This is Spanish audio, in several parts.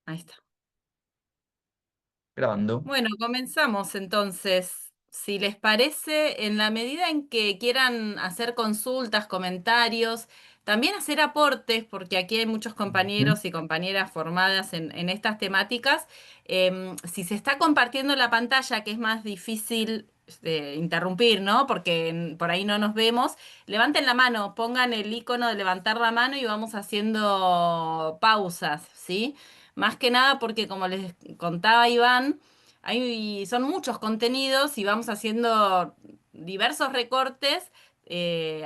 Ahí está. Grabando. Bueno, comenzamos entonces. Si les parece, en la medida en que quieran hacer consultas, comentarios, también hacer aportes, porque aquí hay muchos Ujú. compañeros y compañeras formadas en estas temáticas. Si se está compartiendo la pantalla, que es más difícil interrumpir, ¿no? Porque por ahí no nos vemos, levanten la mano, pongan el icono de levantar la mano y vamos haciendo pausas, ¿sí? Más que nada porque, como les contaba Iván, son muchos contenidos y vamos haciendo diversos recortes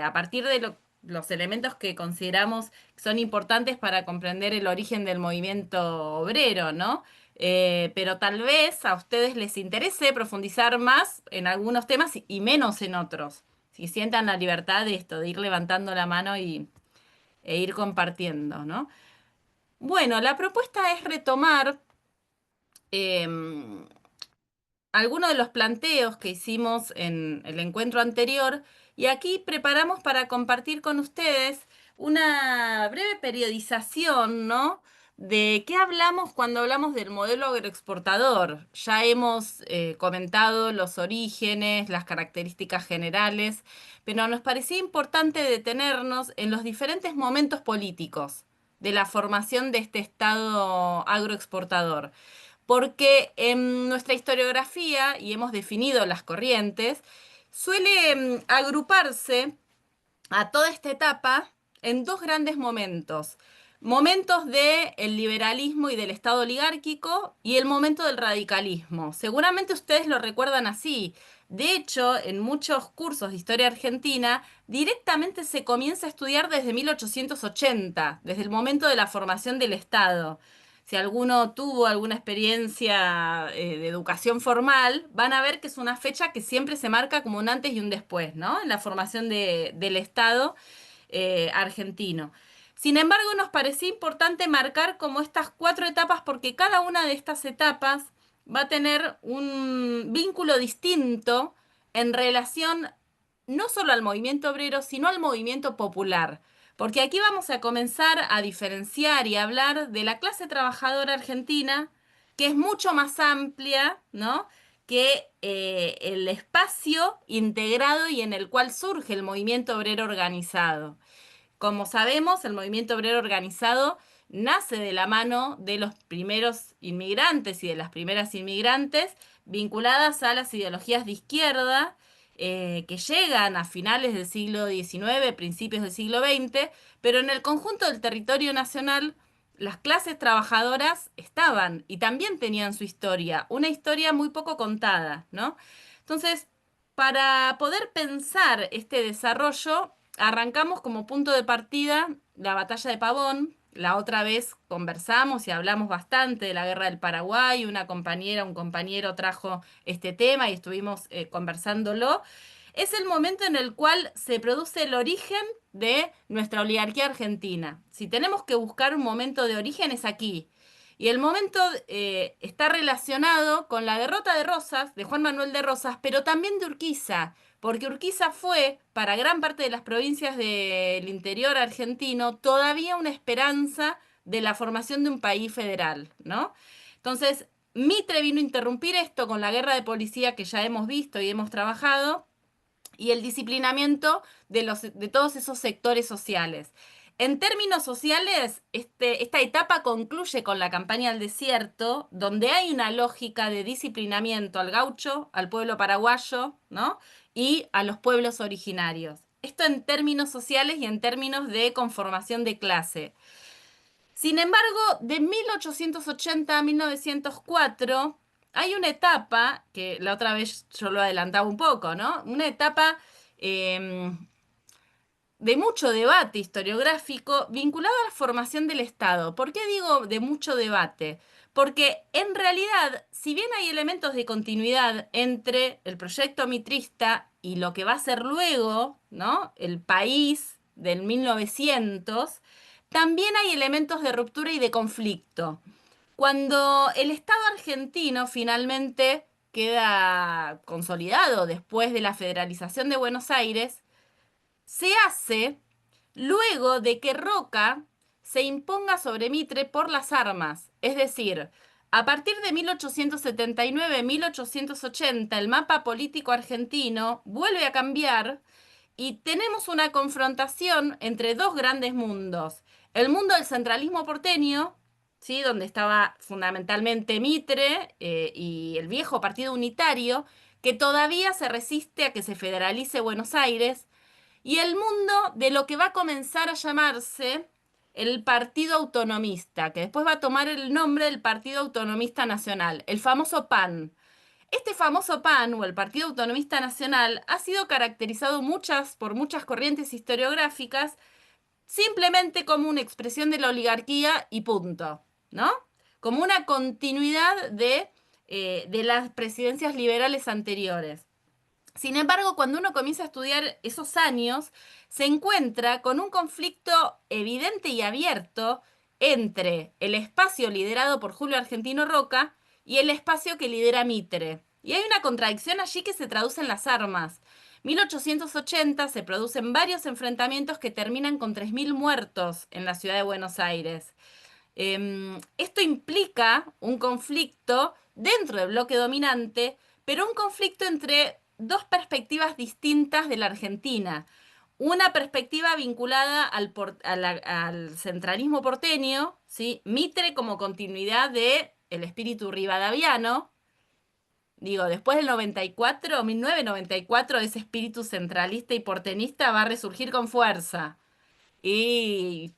a partir de los elementos que consideramos que son importantes para comprender el origen del movimiento obrero, ¿no? Pero tal vez a ustedes les interese profundizar más en algunos temas y menos en otros. Si sientan la libertad de esto, de ir levantando la mano e ir compartiendo, ¿no? Bueno, la propuesta es retomar em, algunos de los planteos que hicimos en el encuentro anterior y aquí preparamos para compartir con ustedes una breve periodización, ¿no? De qué hablamos cuando hablamos del modelo agroexportador. Ya hemos comentado los orígenes, las características generales, pero nos parecía importante detenernos en los diferentes momentos políticos de la formación de este Estado agroexportador porque en nuestra historiografía, y hemos definido las corrientes, suele agruparse a toda esta etapa en dos grandes momentos. Momentos del liberalismo y del Estado oligárquico y el momento del radicalismo. Seguramente ustedes lo recuerdan así. De hecho, en muchos cursos de historia argentina, directamente se comienza a estudiar desde 1880, desde el momento de la formación del Estado. Si alguno tuvo alguna experiencia de educación formal, van a ver que es una fecha que siempre se marca como un antes y un después, ¿no? En la formación del Estado argentino. Sin embargo, nos parecía importante marcar como estas cuatro etapas porque cada una de estas etapas va a tener un vínculo distinto en relación no solo al movimiento obrero, sino al movimiento popular. Porque aquí vamos a comenzar a diferenciar y a hablar de la clase trabajadora argentina, que es mucho más amplia, ¿no? Que el espacio integrado y en el cual surge el movimiento obrero organizado. Como sabemos, el movimiento obrero organizado nace de la mano de los primeros inmigrantes y de las primeras inmigrantes vinculadas a las ideologías de izquierda que llegan a finales del siglo XIX, principios del siglo XX, pero en el conjunto del territorio nacional las clases trabajadoras estaban y también tenían su historia, una historia muy poco contada, ¿no? Entonces, para poder pensar este desarrollo, arrancamos como punto de partida la batalla de Pavón. La otra vez conversamos y hablamos bastante de la guerra del Paraguay. Una compañera, un compañero trajo este tema y estuvimos conversándolo. Es el momento en el cual se produce el origen de nuestra oligarquía argentina. Si tenemos que buscar un momento de origen es aquí. Y el momento está relacionado con la derrota de Rosas, de Juan Manuel de Rosas, pero también de Urquiza, porque Urquiza fue, para gran parte de las provincias del interior argentino, todavía una esperanza de la formación de un país federal, ¿no? Entonces, Mitre vino a interrumpir esto con la guerra de policía que ya hemos visto y hemos trabajado, y el disciplinamiento de todos esos sectores sociales. En términos sociales, esta etapa concluye con la campaña al desierto, donde hay una lógica de disciplinamiento al gaucho, al pueblo paraguayo, ¿no? Y a los pueblos originarios. Esto en términos sociales y en términos de conformación de clase. Sin embargo, de 1880 a 1904 hay una etapa, que la otra vez yo lo adelantaba un poco, ¿no? Una etapa eh, de mucho debate historiográfico vinculado a la formación del Estado. ¿Por qué digo de mucho debate? Porque en realidad, si bien hay elementos de continuidad entre el proyecto mitrista y lo que va a ser luego, ¿no? El país del 1900, también hay elementos de ruptura y de conflicto. Cuando el Estado argentino finalmente queda consolidado después de la federalización de Buenos Aires, se hace luego de que Roca se imponga sobre Mitre por las armas. Es decir, a partir de 1879-1880 el mapa político argentino vuelve a cambiar y tenemos una confrontación entre dos grandes mundos. El mundo del centralismo porteño, ¿sí? Donde estaba fundamentalmente Mitre y el viejo Partido Unitario, que todavía se resiste a que se federalice Buenos Aires, y el mundo de lo que va a comenzar a llamarse el Partido Autonomista, que después va a tomar el nombre del Partido Autonomista Nacional, el famoso PAN. Este famoso PAN o el Partido Autonomista Nacional ha sido caracterizado por muchas corrientes historiográficas simplemente como una expresión de la oligarquía y punto, ¿no? Como una continuidad de las presidencias liberales anteriores. Sin embargo, cuando uno comienza a estudiar esos años, se encuentra con un conflicto evidente y abierto entre el espacio liderado por Julio Argentino Roca y el espacio que lidera Mitre. Y hay una contradicción allí que se traduce en las armas. 1880 se producen varios enfrentamientos que terminan con 3.000 muertos en la ciudad de Buenos Aires. Esto implica un conflicto dentro del bloque dominante, pero un conflicto entre dos perspectivas distintas de la Argentina. Una perspectiva vinculada al centralismo porteño, ¿sí? Mitre como continuidad del espíritu rivadaviano. Digo, después del 94, 1994, ese espíritu centralista y portenista va a resurgir con fuerza. Y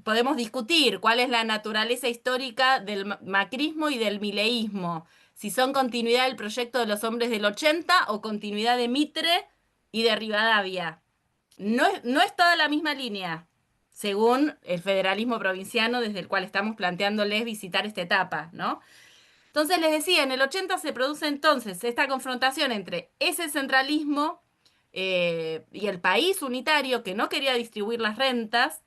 podemos discutir cuál es la naturaleza histórica del macrismo y del mileísmo, si son continuidad del proyecto de los hombres del 80 o continuidad de Mitre y de Rivadavia. No es toda la misma línea, según el federalismo provinciano desde el cual estamos planteándoles visitar esta etapa, ¿no? Entonces les decía, en el 80 se produce entonces esta confrontación entre ese centralismo y el país unitario que no quería distribuir las rentas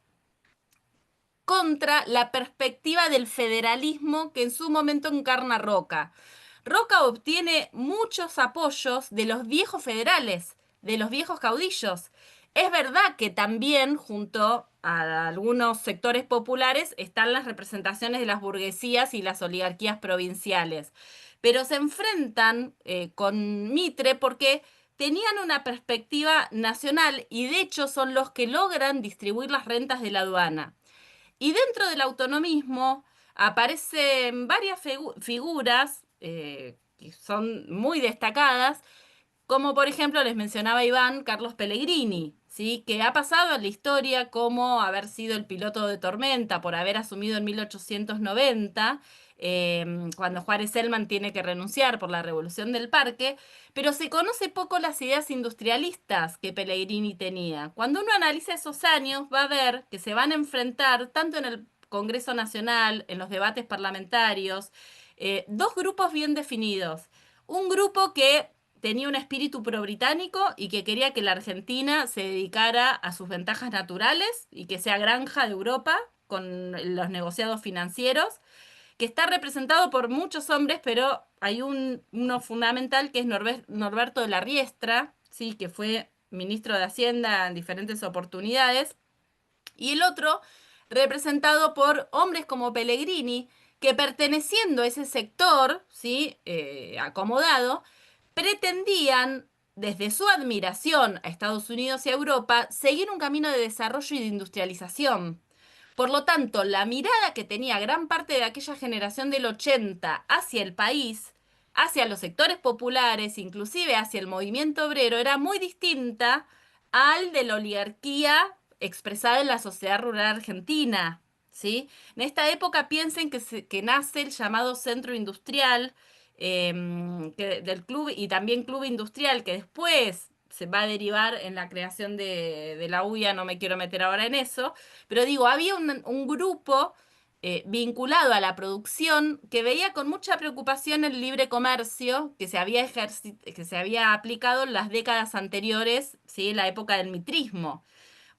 contra la perspectiva del federalismo que en su momento encarna Roca. Roca obtiene muchos apoyos de los viejos federales, de los viejos caudillos. Es verdad que también junto a algunos sectores populares están las representaciones de las burguesías y las oligarquías provinciales, pero se enfrentan con Mitre porque tenían una perspectiva nacional y de hecho son los que logran distribuir las rentas de la aduana. Y dentro del autonomismo aparecen varias figuras que son muy destacadas, como por ejemplo les mencionaba Iván, Carlos Pellegrini, ¿sí? Que ha pasado en la historia como haber sido el piloto de Tormenta por haber asumido en 1890, cuando Juárez Selman tiene que renunciar por la Revolución del Parque, pero se conoce poco las ideas industrialistas que Pellegrini tenía. Cuando uno analiza esos años, va a ver que se van a enfrentar tanto en el Congreso Nacional, en los debates parlamentarios, dos grupos bien definidos. Un grupo que tenía un espíritu pro-británico y que quería que la Argentina se dedicara a sus ventajas naturales y que sea granja de Europa con los negociados financieros, que está representado por muchos hombres, pero hay uno fundamental que es Norberto de la Riestra, ¿sí? Que fue ministro de Hacienda en diferentes oportunidades, y el otro representado por hombres como Pellegrini, que perteneciendo a ese sector, ¿sí? Acomodado, pretendían, desde su admiración a Estados Unidos y a Europa, seguir un camino de desarrollo y de industrialización. Por lo tanto, la mirada que tenía gran parte de aquella generación del 80 hacia el país, hacia los sectores populares, inclusive hacia el movimiento obrero, era muy distinta al de la oligarquía expresada en la sociedad rural argentina, ¿sí? En esta época piensen que nace el llamado centro industrial del club y también club industrial, que después se va a derivar en la creación de la UIA, no me quiero meter ahora en eso, pero digo, había un grupo vinculado a la producción que veía con mucha preocupación el libre comercio que se había aplicado en las décadas anteriores, ¿sí? La época del mitrismo.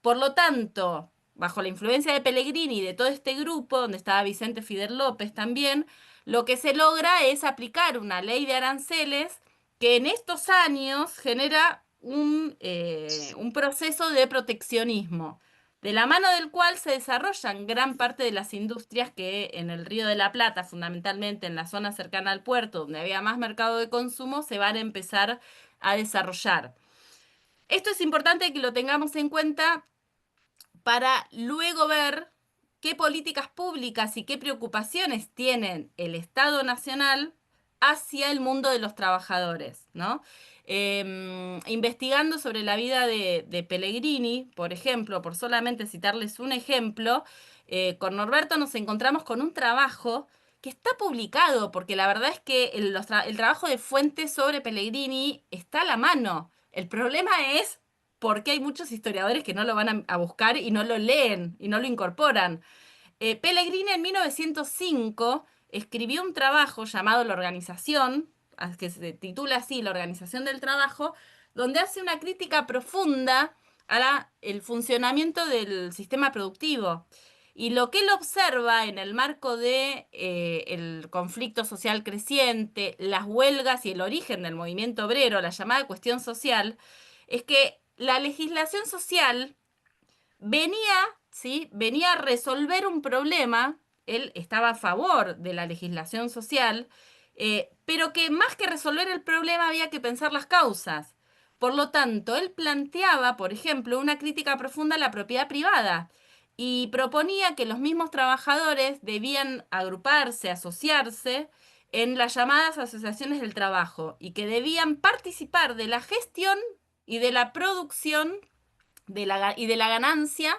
Por lo tanto, bajo la influencia de Pellegrini y de todo este grupo, donde estaba Vicente Fidel López también, lo que se logra es aplicar una ley de aranceles que en estos años genera un proceso de proteccionismo. de la mano del cual se desarrollan gran parte de las industrias que en el Río de la Plata, fundamentalmente en la zona cercana al puerto, donde había más mercado de consumo, se van a empezar a desarrollar. Esto es importante que lo tengamos en cuenta para luego ver qué políticas públicas y qué preocupaciones tienen el Estado Nacional hacia el mundo de los trabajadores, ¿no? Investigando sobre la vida de Pellegrini, por ejemplo, por solamente citarles un ejemplo, con Norberto nos encontramos con un trabajo que está publicado, porque la verdad es que el trabajo de fuentes sobre Pellegrini está a la mano. El problema es porque hay muchos historiadores que no lo van a buscar y no lo leen y no lo incorporan. Pellegrini en 1905 escribió un trabajo llamado La Organización, que se titula así, La Organización del Trabajo, donde hace una crítica profunda a el funcionamiento del sistema productivo. Y lo que él observa en el marco de el conflicto social creciente, las huelgas y el origen del movimiento obrero, la llamada cuestión social, es que la legislación social venía, ¿sí? Venía a resolver un problema, él estaba a favor de la legislación social, pero que más que resolver el problema había que pensar las causas. Por lo tanto, él planteaba, por ejemplo, una crítica profunda a la propiedad privada y proponía que los mismos trabajadores debían agruparse, asociarse en las llamadas asociaciones del trabajo y que debían participar de la gestión y de la producción y de la ganancia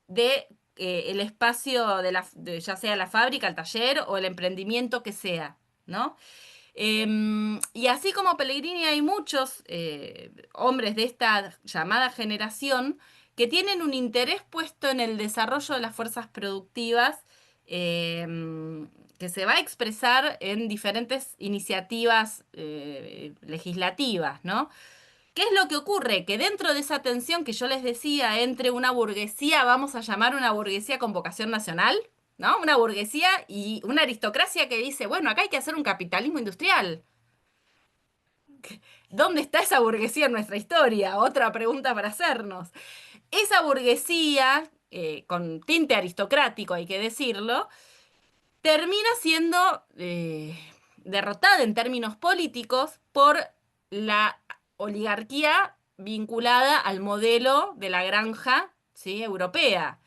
de el espacio ya sea la fábrica, el taller o el emprendimiento que sea, ¿no? Y así como Pellegrini hay muchos hombres de esta llamada generación que tienen un interés puesto en el desarrollo de las fuerzas productivas que se va a expresar en diferentes iniciativas legislativas, ¿no? ¿Qué es lo que ocurre? Que dentro de esa tensión que yo les decía entre una burguesía, vamos a llamar una burguesía con vocación nacional, ¿no? Una burguesía y una aristocracia que dice, bueno, acá hay que hacer un capitalismo industrial. ¿Dónde está esa burguesía en nuestra historia? Otra pregunta para hacernos. Esa burguesía, con tinte aristocrático, hay que decirlo, termina siendo derrotada en términos políticos por la oligarquía vinculada al modelo de la granja, ¿sí? Europea.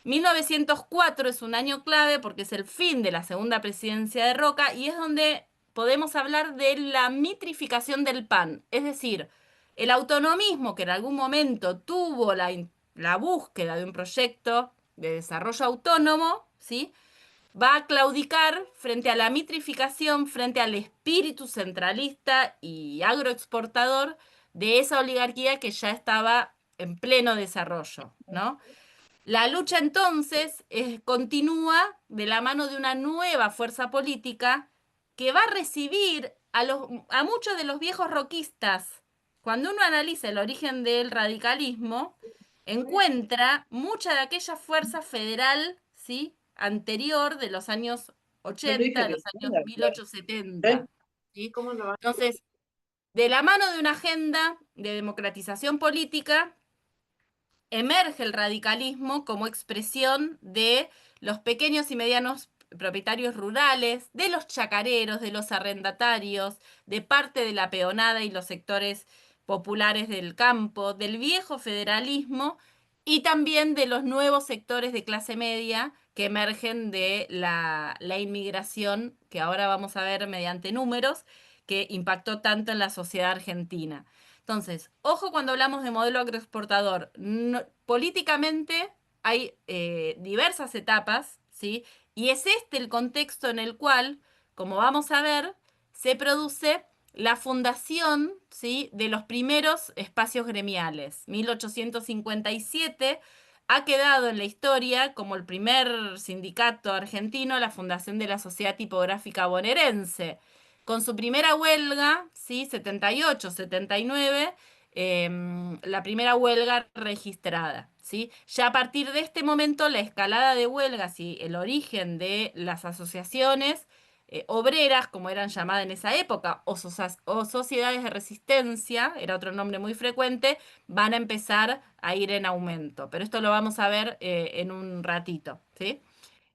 1904 es un año clave porque es el fin de la segunda presidencia de Roca y es donde podemos hablar de la mitrificación del PAN, es decir, el autonomismo que en algún momento tuvo la búsqueda de un proyecto de desarrollo autónomo, ¿sí? Va a claudicar frente a la mitrificación, frente al espíritu centralista y agroexportador de esa oligarquía que ya estaba en pleno desarrollo, ¿no? La lucha entonces continúa de la mano de una nueva fuerza política que va a recibir a muchos de los viejos roquistas. Cuando uno analiza el origen del radicalismo, encuentra mucha de aquella fuerza federal, ¿sí? Anterior de los años Yo le 80, dije de que los años entienda, claro. 1870, ¿Eh? ¿sí? ¿Cómo no va? Entonces, de la mano de una agenda de democratización política, emerge el radicalismo como expresión de los pequeños y medianos propietarios rurales, de los chacareros, de los arrendatarios, de parte de la peonada y los sectores populares del campo, del viejo federalismo y también de los nuevos sectores de clase media que emergen de la inmigración, que ahora vamos a ver mediante números, que impactó tanto en la sociedad argentina. Entonces, ojo cuando hablamos de modelo agroexportador. Políticamente hay diversas etapas, ¿sí? Y es este el contexto en el cual, como vamos a ver, se produce la fundación, ¿sí? De los primeros espacios gremiales. 1857 ha quedado en la historia como el primer sindicato argentino, la fundación de la Sociedad Tipográfica Bonaerense con su primera huelga, ¿sí? 78, 79, la primera huelga registrada, ¿sí? Ya a partir de este momento, la escalada de huelgas y el origen de las asociaciones obreras, como eran llamadas en esa época, o sociedades de resistencia, era otro nombre muy frecuente, van a empezar a ir en aumento. Pero esto lo vamos a ver en un ratito, ¿sí?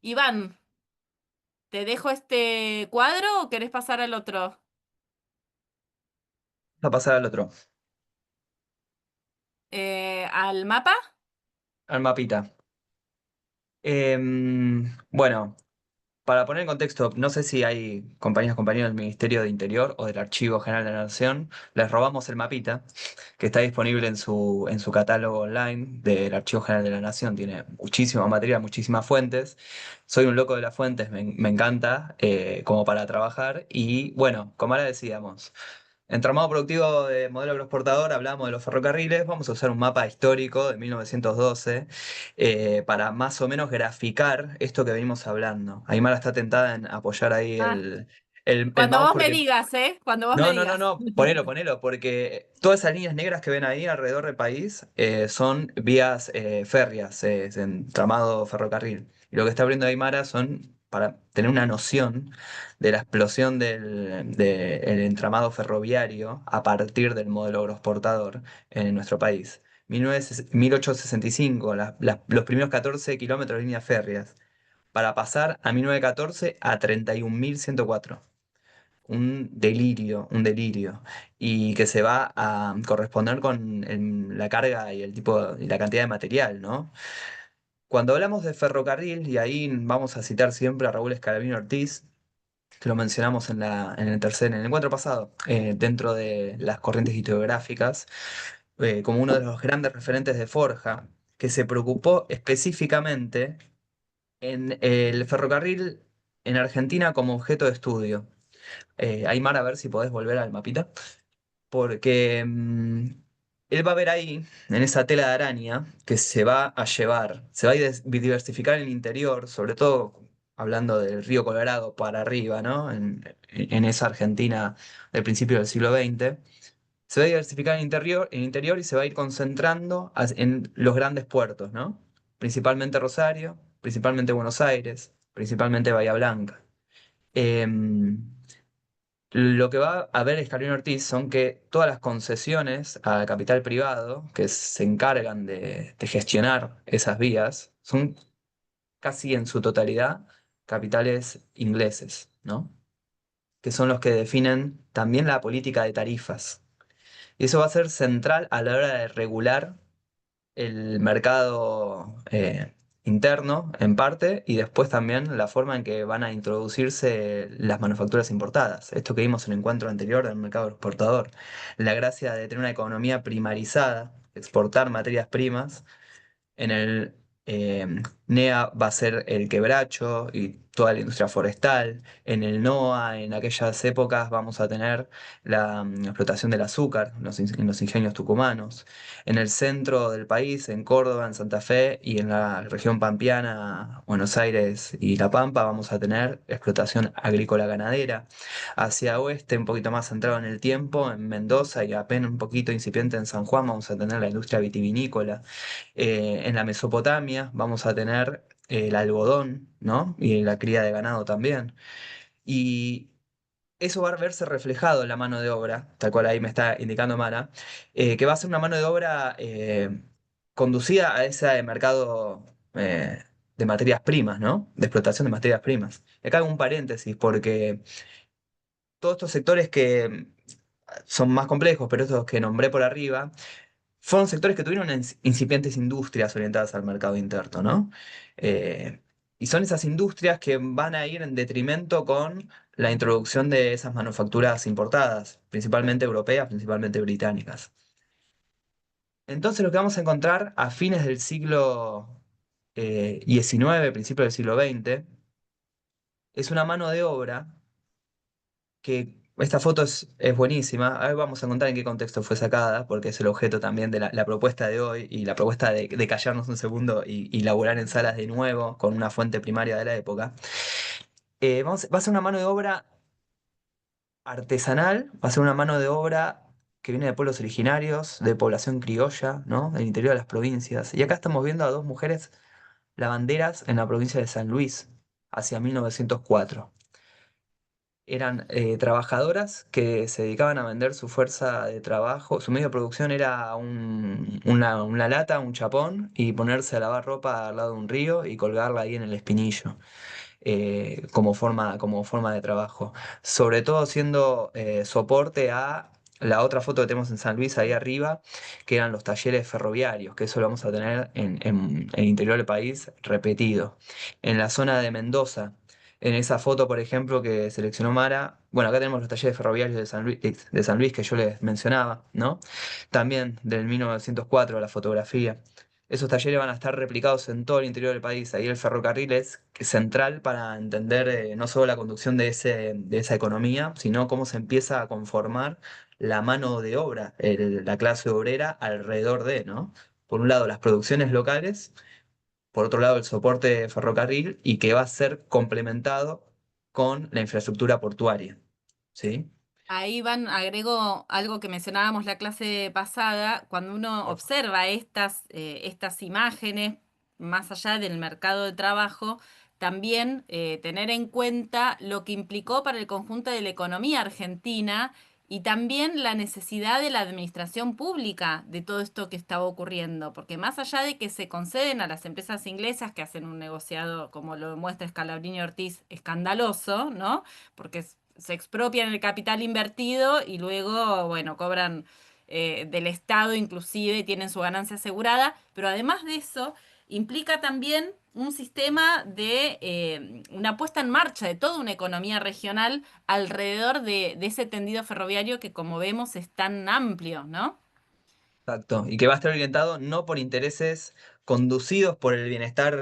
Iván, ¿te dejo este cuadro o querés pasar al otro? a pasar al otro, ¿Al mapa? al mapita. Bueno, para poner en contexto, no sé si hay compañeros del Ministerio de Interior o del Archivo General de la Nación, les robamos el mapita que está disponible en su catálogo online del Archivo General de la Nación. Tiene muchísima material, muchísimas fuentes. Soy un loco de las fuentes, me encanta como para trabajar. Y bueno, como ahora decíamos. Entramado productivo de modelo agroexportador, hablamos de los ferrocarriles, vamos a usar un mapa histórico de 1912 para más o menos graficar esto que venimos hablando. Aymara está tentada en apoyar ahí Ah, el cuando mouse vos me porque digas, ¿eh? Cuando vos me no, no, no, digas. no, ponelo, porque todas esas líneas negras que ven ahí alrededor del país son vías férreas, es entramado ferrocarril. Y lo que está abriendo Aymara son, para tener una noción de la explosión del entramado ferroviario a partir del modelo agroexportador en nuestro país. 1865, los primeros 14 kilómetros de líneas férreas, para pasar a 1914 a 31.104 un delirio, y que se va a corresponder con la carga y el tipo y la cantidad de material, ¿no? Cuando hablamos de ferrocarril, y ahí vamos a citar siempre a Raúl Escalabrini Ortiz, que lo mencionamos en el encuentro pasado, dentro de las corrientes historiográficas, como uno de los grandes referentes de Forja, que se preocupó específicamente en el ferrocarril en Argentina como objeto de estudio. Aymar, a ver si podés volver al mapita, porque él va a ver ahí, en esa tela de araña, que se va a llevar, se va a diversificar en el interior, sobre todo hablando del río Colorado para arriba, ¿no? En esa Argentina del principio del siglo XX. Se va a diversificar en interior y se va a ir concentrando en los grandes puertos, ¿no? Principalmente Rosario, principalmente Buenos Aires, principalmente Bahía Blanca. Em, lo que va a ver Escalín Ortiz son que todas las concesiones a capital privado que se encargan de gestionar esas vías son casi en su totalidad capitales ingleses, ¿no? Que son los que definen también la política de tarifas. Y eso va a ser central a la hora de regular el mercado interno en parte y después también la forma en que van a introducirse las manufacturas importadas. Esto que vimos en el encuentro anterior del mercado exportador. La gracia de tener una economía primarizada, exportar materias primas en el eh, NEA va a ser el quebracho y toda la industria forestal. En el NOA, en aquellas épocas, vamos a tener la explotación del azúcar en los ingenios tucumanos. En el centro del país, en Córdoba, en Santa Fe y en la región pampeana, Buenos Aires y La Pampa, vamos a tener explotación agrícola ganadera. Hacia oeste, un poquito más centrado en el tiempo, en Mendoza y apenas un poquito incipiente en San Juan, vamos a tener la industria vitivinícola. En la Mesopotamia vamos a tener el algodón, ¿no? Y la cría de ganado también. Y eso va a verse reflejado en la mano de obra, tal cual ahí me está indicando Mara, que va a ser una mano de obra conducida a ese mercado de materias primas, ¿no? De explotación de materias primas. Y acá hago un paréntesis porque todos estos sectores que son más complejos, pero estos que nombré por arriba, fueron sectores que tuvieron incipientes industrias orientadas al mercado interno, ¿no? Eh, y son esas industrias que van a ir en detrimento con la introducción de esas manufacturas importadas, principalmente europeas, principalmente británicas. Entonces lo que vamos a encontrar a fines del siglo XIX, principios del siglo XX, es una mano de obra que esta foto es buenísima. Ahora vamos a contar en qué contexto fue sacada, porque es el objeto también de la propuesta de hoy y la propuesta de callarnos un segundo y laburar en salas de nuevo con una fuente primaria de la época. Va a ser una mano de obra artesanal, va a ser una mano de obra que viene de pueblos originarios, de población criolla, ¿no? Del interior de las provincias. Y acá estamos viendo a dos mujeres lavanderas en la provincia de San Luis, hacia 1904. eran trabajadoras que se dedicaban a vender su fuerza de trabajo. Su medio de producción era una lata, un chapón, y ponerse a lavar ropa al lado de un río y colgarla ahí en el espinillo, como forma de trabajo. Sobre todo siendo soporte a la otra foto que tenemos en San Luis ahí arriba, que eran los talleres ferroviarios, que eso lo vamos a tener en el interior del país repetido. En la zona de Mendoza, en esa foto, por ejemplo, que seleccionó Mara, bueno, acá tenemos los talleres ferroviarios de San Luis que yo les mencionaba, ¿no? También del 1904 la fotografía. Esos talleres van a estar replicados en todo el interior del país. Ahí el ferrocarril es central para entender no solo la conducción de esa economía, sino cómo se empieza a conformar la mano de obra, la clase obrera alrededor de, ¿no? Por un lado, las producciones locales, por otro lado, el soporte de ferrocarril y que va a ser complementado con la infraestructura portuaria, ¿sí? Ahí van, agrego algo que mencionábamos la clase pasada, cuando uno observa estas imágenes, más allá del mercado de trabajo, también tener en cuenta lo que implicó para el conjunto de la economía argentina y también la necesidad de la administración pública de todo esto que estaba ocurriendo, porque más allá de que se conceden a las empresas inglesas que hacen un negociado, como lo demuestra Scalabrini Ortiz, escandaloso, ¿no? Porque se expropian el capital invertido y luego, bueno, cobran del Estado inclusive y tienen su ganancia asegurada, pero además de eso, implica también un sistema de una puesta en marcha de toda una economía regional alrededor de ese tendido ferroviario que como vemos es tan amplio, ¿no? Exacto, y que va a estar orientado no por intereses conducidos por el bienestar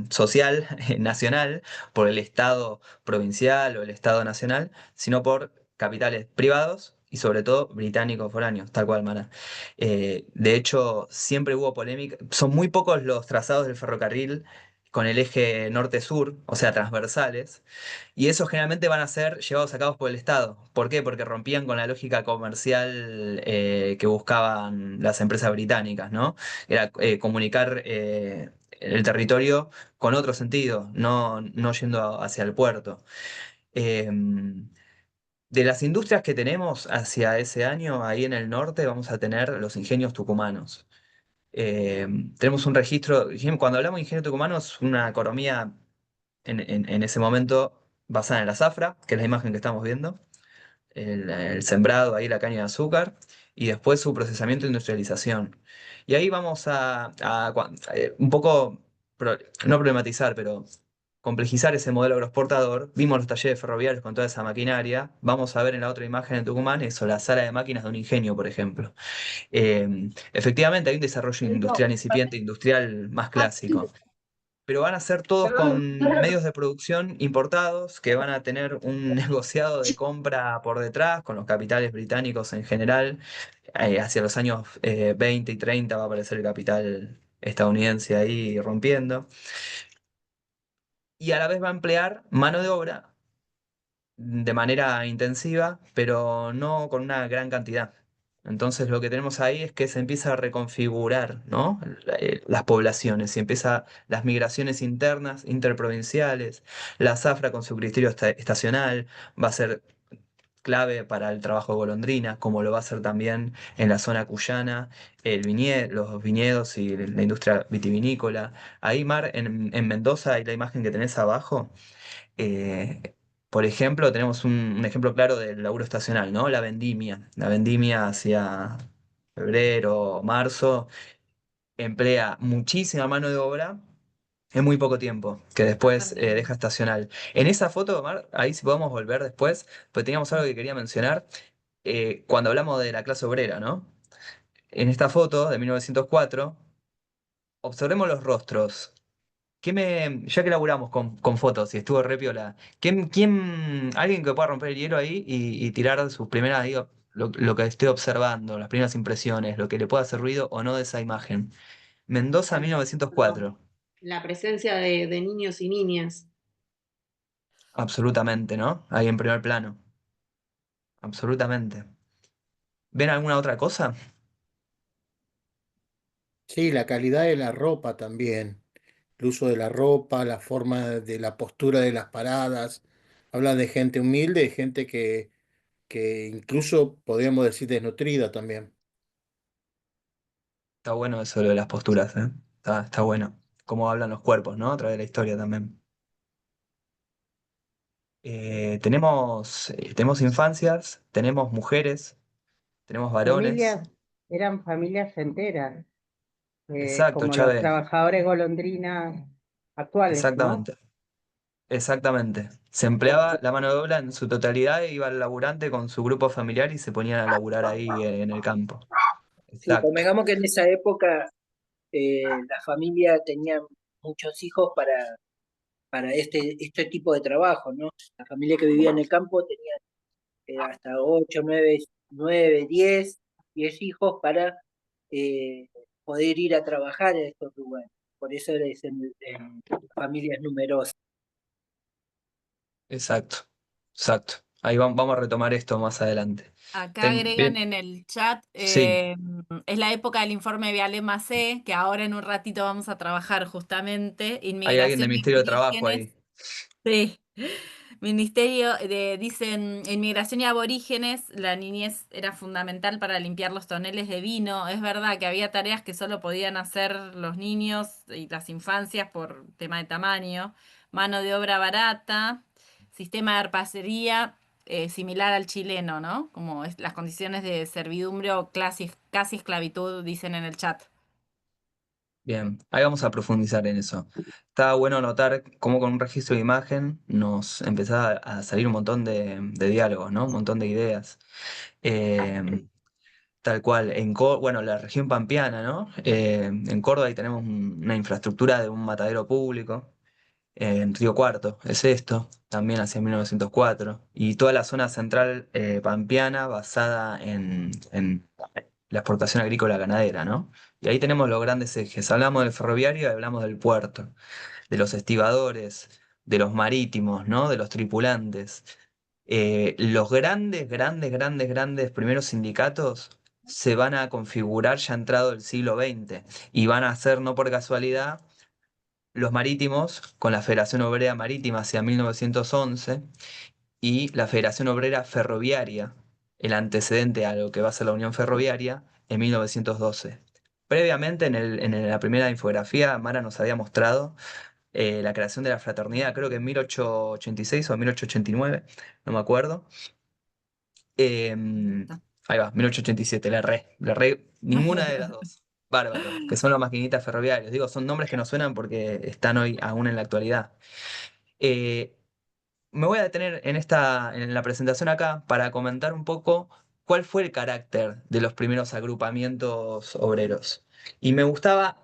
social nacional, por el Estado provincial o el Estado nacional, sino por capitales privados y sobre todo británicos foráneos, tal cual, Mara. De hecho, siempre hubo polémica, son muy pocos los trazados del ferrocarril con el eje norte-sur, o sea, transversales, y esos generalmente van a ser llevados a cabo por el Estado. ¿Por qué? Porque rompían con la lógica comercial que buscaban las empresas británicas, ¿no? Era comunicar el territorio con otro sentido, no yendo hacia el puerto. Eh, de las industrias que tenemos hacia ese año, ahí en el norte, vamos a tener los ingenios tucumanos. Eh, Tenemos un registro, cuando hablamos de ingenio tucumano, es una economía en ese momento basada en la zafra, que es la imagen que estamos viendo, el sembrado, ahí la caña de azúcar, y después su procesamiento e industrialización. Y ahí vamos un poco, no problematizar, pero complejizar ese modelo agroexportador. Vimos los talleres ferroviarios con toda esa maquinaria. Vamos a ver en la otra imagen en Tucumán eso, la sala de máquinas de un ingenio, por ejemplo. Efectivamente, hay un desarrollo industrial incipiente, industrial más clásico, pero van a ser todos con medios de producción importados que van a tener un negociado de compra por detrás con los capitales británicos en general. Hacia los años 20 y 30 va a aparecer el capital estadounidense ahí rompiendo. Y a la vez va a emplear mano de obra de manera intensiva, pero no con una gran cantidad. Entonces lo que tenemos ahí es que se empieza a reconfigurar, ¿no? Las poblaciones, y empieza las migraciones internas, interprovinciales, la zafra con su criterio estacional va a ser clave para el trabajo de golondrina, como lo va a ser también en la zona cuyana, los viñedos y la industria vitivinícola. Ahí, Mar, en Mendoza, hay la imagen que tenés abajo. eh, por ejemplo, tenemos un ejemplo claro del laburo estacional, ¿no? La vendimia. La vendimia hacia febrero, marzo, emplea muchísima mano de obra en muy poco tiempo, que después Totalmente. deja estacional. En esa foto, Mar, ahí sí podemos volver después, pues teníamos algo que quería mencionar cuando hablamos de la clase obrera, ¿no? En esta foto de 1904, observemos los rostros. Ya que laburamos con fotos y estuvo re piola, alguien que pueda romper el hielo ahí y tirar sus primeras, digo, lo que estoy observando, las primeras impresiones, lo que le pueda hacer ruido o no de esa imagen. Mendoza Bueno, 1904, la presencia de niños y niñas. absolutamente, ¿no? Ahí en primer plano, absolutamente. ¿Ven alguna otra cosa? Sí, la calidad de la ropa también, el uso de la ropa, la forma de la postura de las paradas, Habla de gente humilde, de gente que incluso podríamos decir desnutrida también. Está bueno eso lo de las posturas, ¿eh? Está bueno. Cómo hablan los cuerpos, ¿no? A través de la historia también. Tenemos infancias, tenemos mujeres, tenemos varones. Familias, eran familias enteras, Exacto, como los Chávez. trabajadores golondrinas actuales, ¿no? Exactamente. Exactamente. Se empleaba la mano de obra en su totalidad, iba el laburante con su grupo familiar y se ponían a laburar ahí en el campo. Sí, Exacto. convengamos que en esa época la familia tenía muchos hijos para este tipo de trabajo, ¿no? La familia que vivía en el campo tenía hasta 8 9 10 hijos para eh, poder ir a trabajar en estos lugares. Por eso es en familias numerosas. Exacto. Exacto. Ahí vamos a retomar esto más adelante. Acá agregan Bien. en el chat, Sí, es la época del informe Vialé Macé, que ahora en un ratito vamos a trabajar justamente, hay alguien del inmigración y Ministerio de Trabajo aborígenes. ahí. Sí, dicen, inmigración y aborígenes, la niñez era fundamental para limpiar los toneles de vino. Es verdad que había tareas que solo podían hacer los niños y las infancias por tema de tamaño. Mano de obra barata, sistema de arpacería similar al chileno, ¿no? Como las condiciones de servidumbre o casi esclavitud, dicen en el chat. Bien, ahí vamos a profundizar en eso. Está bueno notar cómo con un registro de imagen nos empezaba a salir un montón de diálogos, ¿no? Un montón de ideas. Eh, Tal cual, bueno, la región pampeana, ¿no? En Córdoba ahí tenemos una infraestructura de un matadero público. En Río Cuarto es esto, también hacia 1904. Y toda la zona central pampeana basada en la exportación agrícola ganadera, ¿no? Y ahí tenemos los grandes ejes. Hablamos del ferroviario y hablamos del puerto, de los estibadores, de los marítimos, ¿no? De los tripulantes. Los grandes primeros sindicatos se van a configurar ya entrado el siglo XX y van a ser, no por casualidad, los marítimos con la Federación Obrera Marítima hacia 1911 y la Federación Obrera Ferroviaria, el antecedente a lo que va a ser la Unión Ferroviaria, en 1912. Previamente, la primera infografía, Mara nos había mostrado la creación de la fraternidad, creo que en 1886 o 1889, no me acuerdo. Ahí va, 1887, le erré ninguna de las dos. Bárbaro, que son los maquinitas ferroviarios. Digo, son nombres que nos suenan porque están hoy aún en la actualidad. Eh, Me voy a detener en la presentación acá para comentar un poco cuál fue el carácter de los primeros agrupamientos obreros. Y me gustaba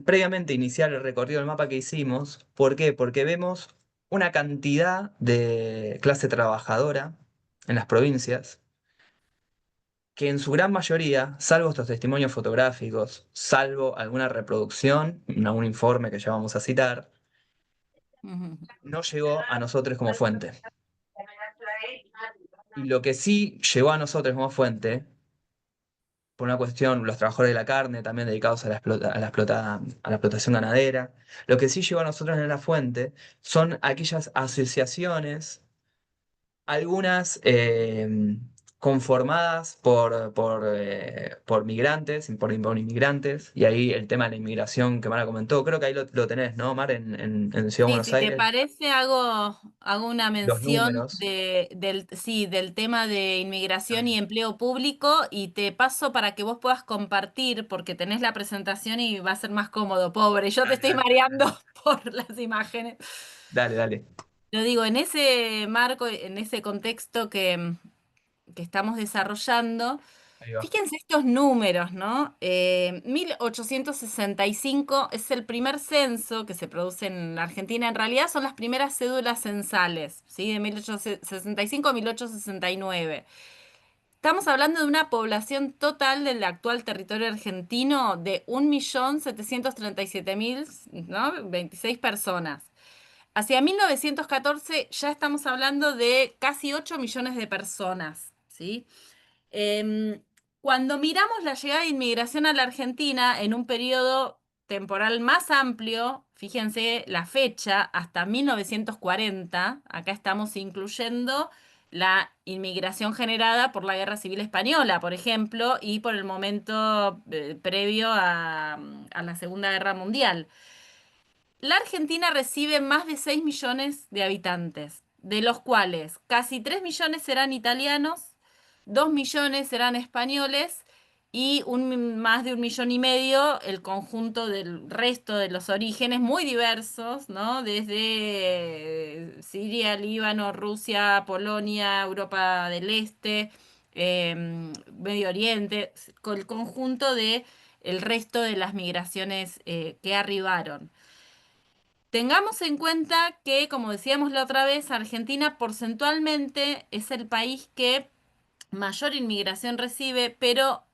previamente iniciar el recorrido del mapa que hicimos. ¿Por qué? Porque vemos una cantidad de clase trabajadora en las provincias que en su gran mayoría, salvo estos testimonios fotográficos, salvo alguna reproducción, algún informe que ya vamos a citar, no llegó a nosotros como fuente. Y lo que sí llegó a nosotros como fuente, por una cuestión, los trabajadores de la carne, también dedicados a la explotación ganadera, lo que sí llegó a nosotros en la fuente son aquellas asociaciones, algunas conformadas por migrantes, por inmigrantes, y ahí el tema de la inmigración que Mara comentó, creo que ahí lo tenés, ¿no, Mar? En Ciudad de Sí, Buenos si te Aires, parece, hago una los mención números. sí, del tema de inmigración y empleo público y te paso para que vos puedas compartir porque tenés la presentación y va a ser más cómodo, pobre. Yo te Dale, estoy dale. mareando por las imágenes. Dale, dale. Lo digo, en ese marco, en ese contexto que estamos desarrollando. Ahí va. Fíjense estos números, ¿no? 1865 es el primer censo que se produce en la Argentina. En realidad son las primeras cédulas censales, ¿sí? De 1865 a 1869. Estamos hablando de una población total del actual territorio argentino de 1.737.000, ¿no? 26 personas. Hacia 1914 ya estamos hablando de casi 8 millones de personas, ¿sí? Em, Cuando miramos la llegada de inmigración a la Argentina en un periodo temporal más amplio, fíjense la fecha, hasta 1940, acá estamos incluyendo la inmigración generada por la Guerra Civil Española, por ejemplo, y por el momento previo a la Segunda Guerra Mundial. La Argentina recibe más de 6 millones de habitantes, de los cuales casi 3 millones serán italianos, 2 millones serán españoles y más de 1,5 millones el conjunto del resto de los orígenes muy diversos, ¿no? Desde Siria, Líbano, Rusia, Polonia, Europa del Este, Medio Oriente, con el conjunto de el resto de las migraciones que arribaron. Tengamos en cuenta que, como decíamos la otra vez, Argentina porcentualmente es el país que mayor inmigración recibe, pero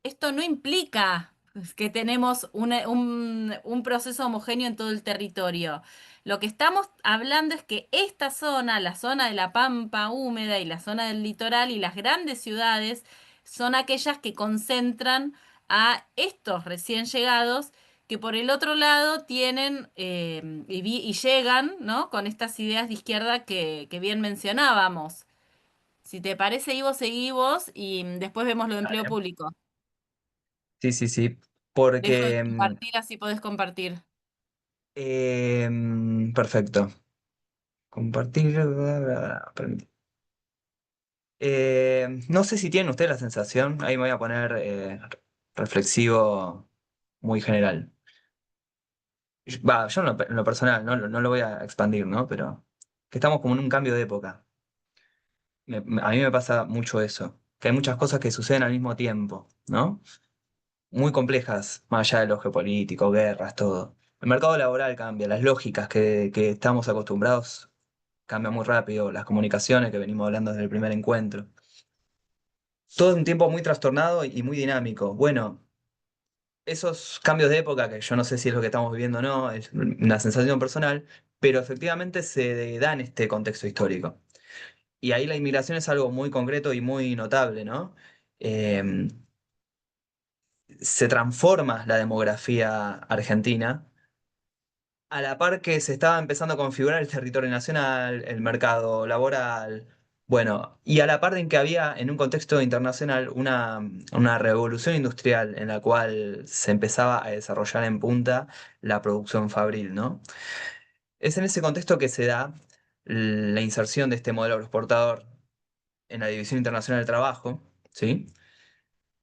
esto no implica que tenemos un proceso homogéneo en todo el territorio. Lo que estamos hablando es que esta zona, la zona de la Pampa húmeda y la zona del litoral y las grandes ciudades, son aquellas que concentran a estos recién llegados que por el otro lado tienen y llegan, ¿no? Con estas ideas de izquierda que bien mencionábamos. Si te parece, Ivo, seguí vos y después vemos lo de empleo Dale. público. Sí, sí, sí. Dejo de Porque... compartir, así podés compartir. perfecto. Compartir. Bla, bla, bla, permitir. No sé si tienen ustedes la sensación, ahí me voy a poner reflexivo muy general. Yo en lo personal, no lo voy a expandir, ¿no? Pero que estamos como en un cambio de época. A mí me pasa mucho eso, que hay muchas cosas que suceden al mismo tiempo, ¿no? Muy complejas, más allá de lo geopolítico, guerras, todo. El mercado laboral cambia, las lógicas que estamos acostumbrados cambian muy rápido, las comunicaciones que venimos hablando desde el primer encuentro. Todo es un tiempo muy trastornado y muy dinámico. Bueno, esos cambios de época, que yo no sé si es lo que estamos viviendo o no, es una sensación personal, pero efectivamente se da en este contexto histórico. Y ahí la inmigración es algo muy concreto y muy notable, ¿no? Eh, Se transforma la demografía argentina a la par que se estaba empezando a configurar el territorio nacional, el mercado laboral, bueno, y a la par en que había en un contexto internacional una revolución industrial en la cual se empezaba a desarrollar en punta la producción fabril, ¿no? Es en ese contexto que se da la inserción de este modelo agroexportador en la División Internacional del Trabajo, ¿sí?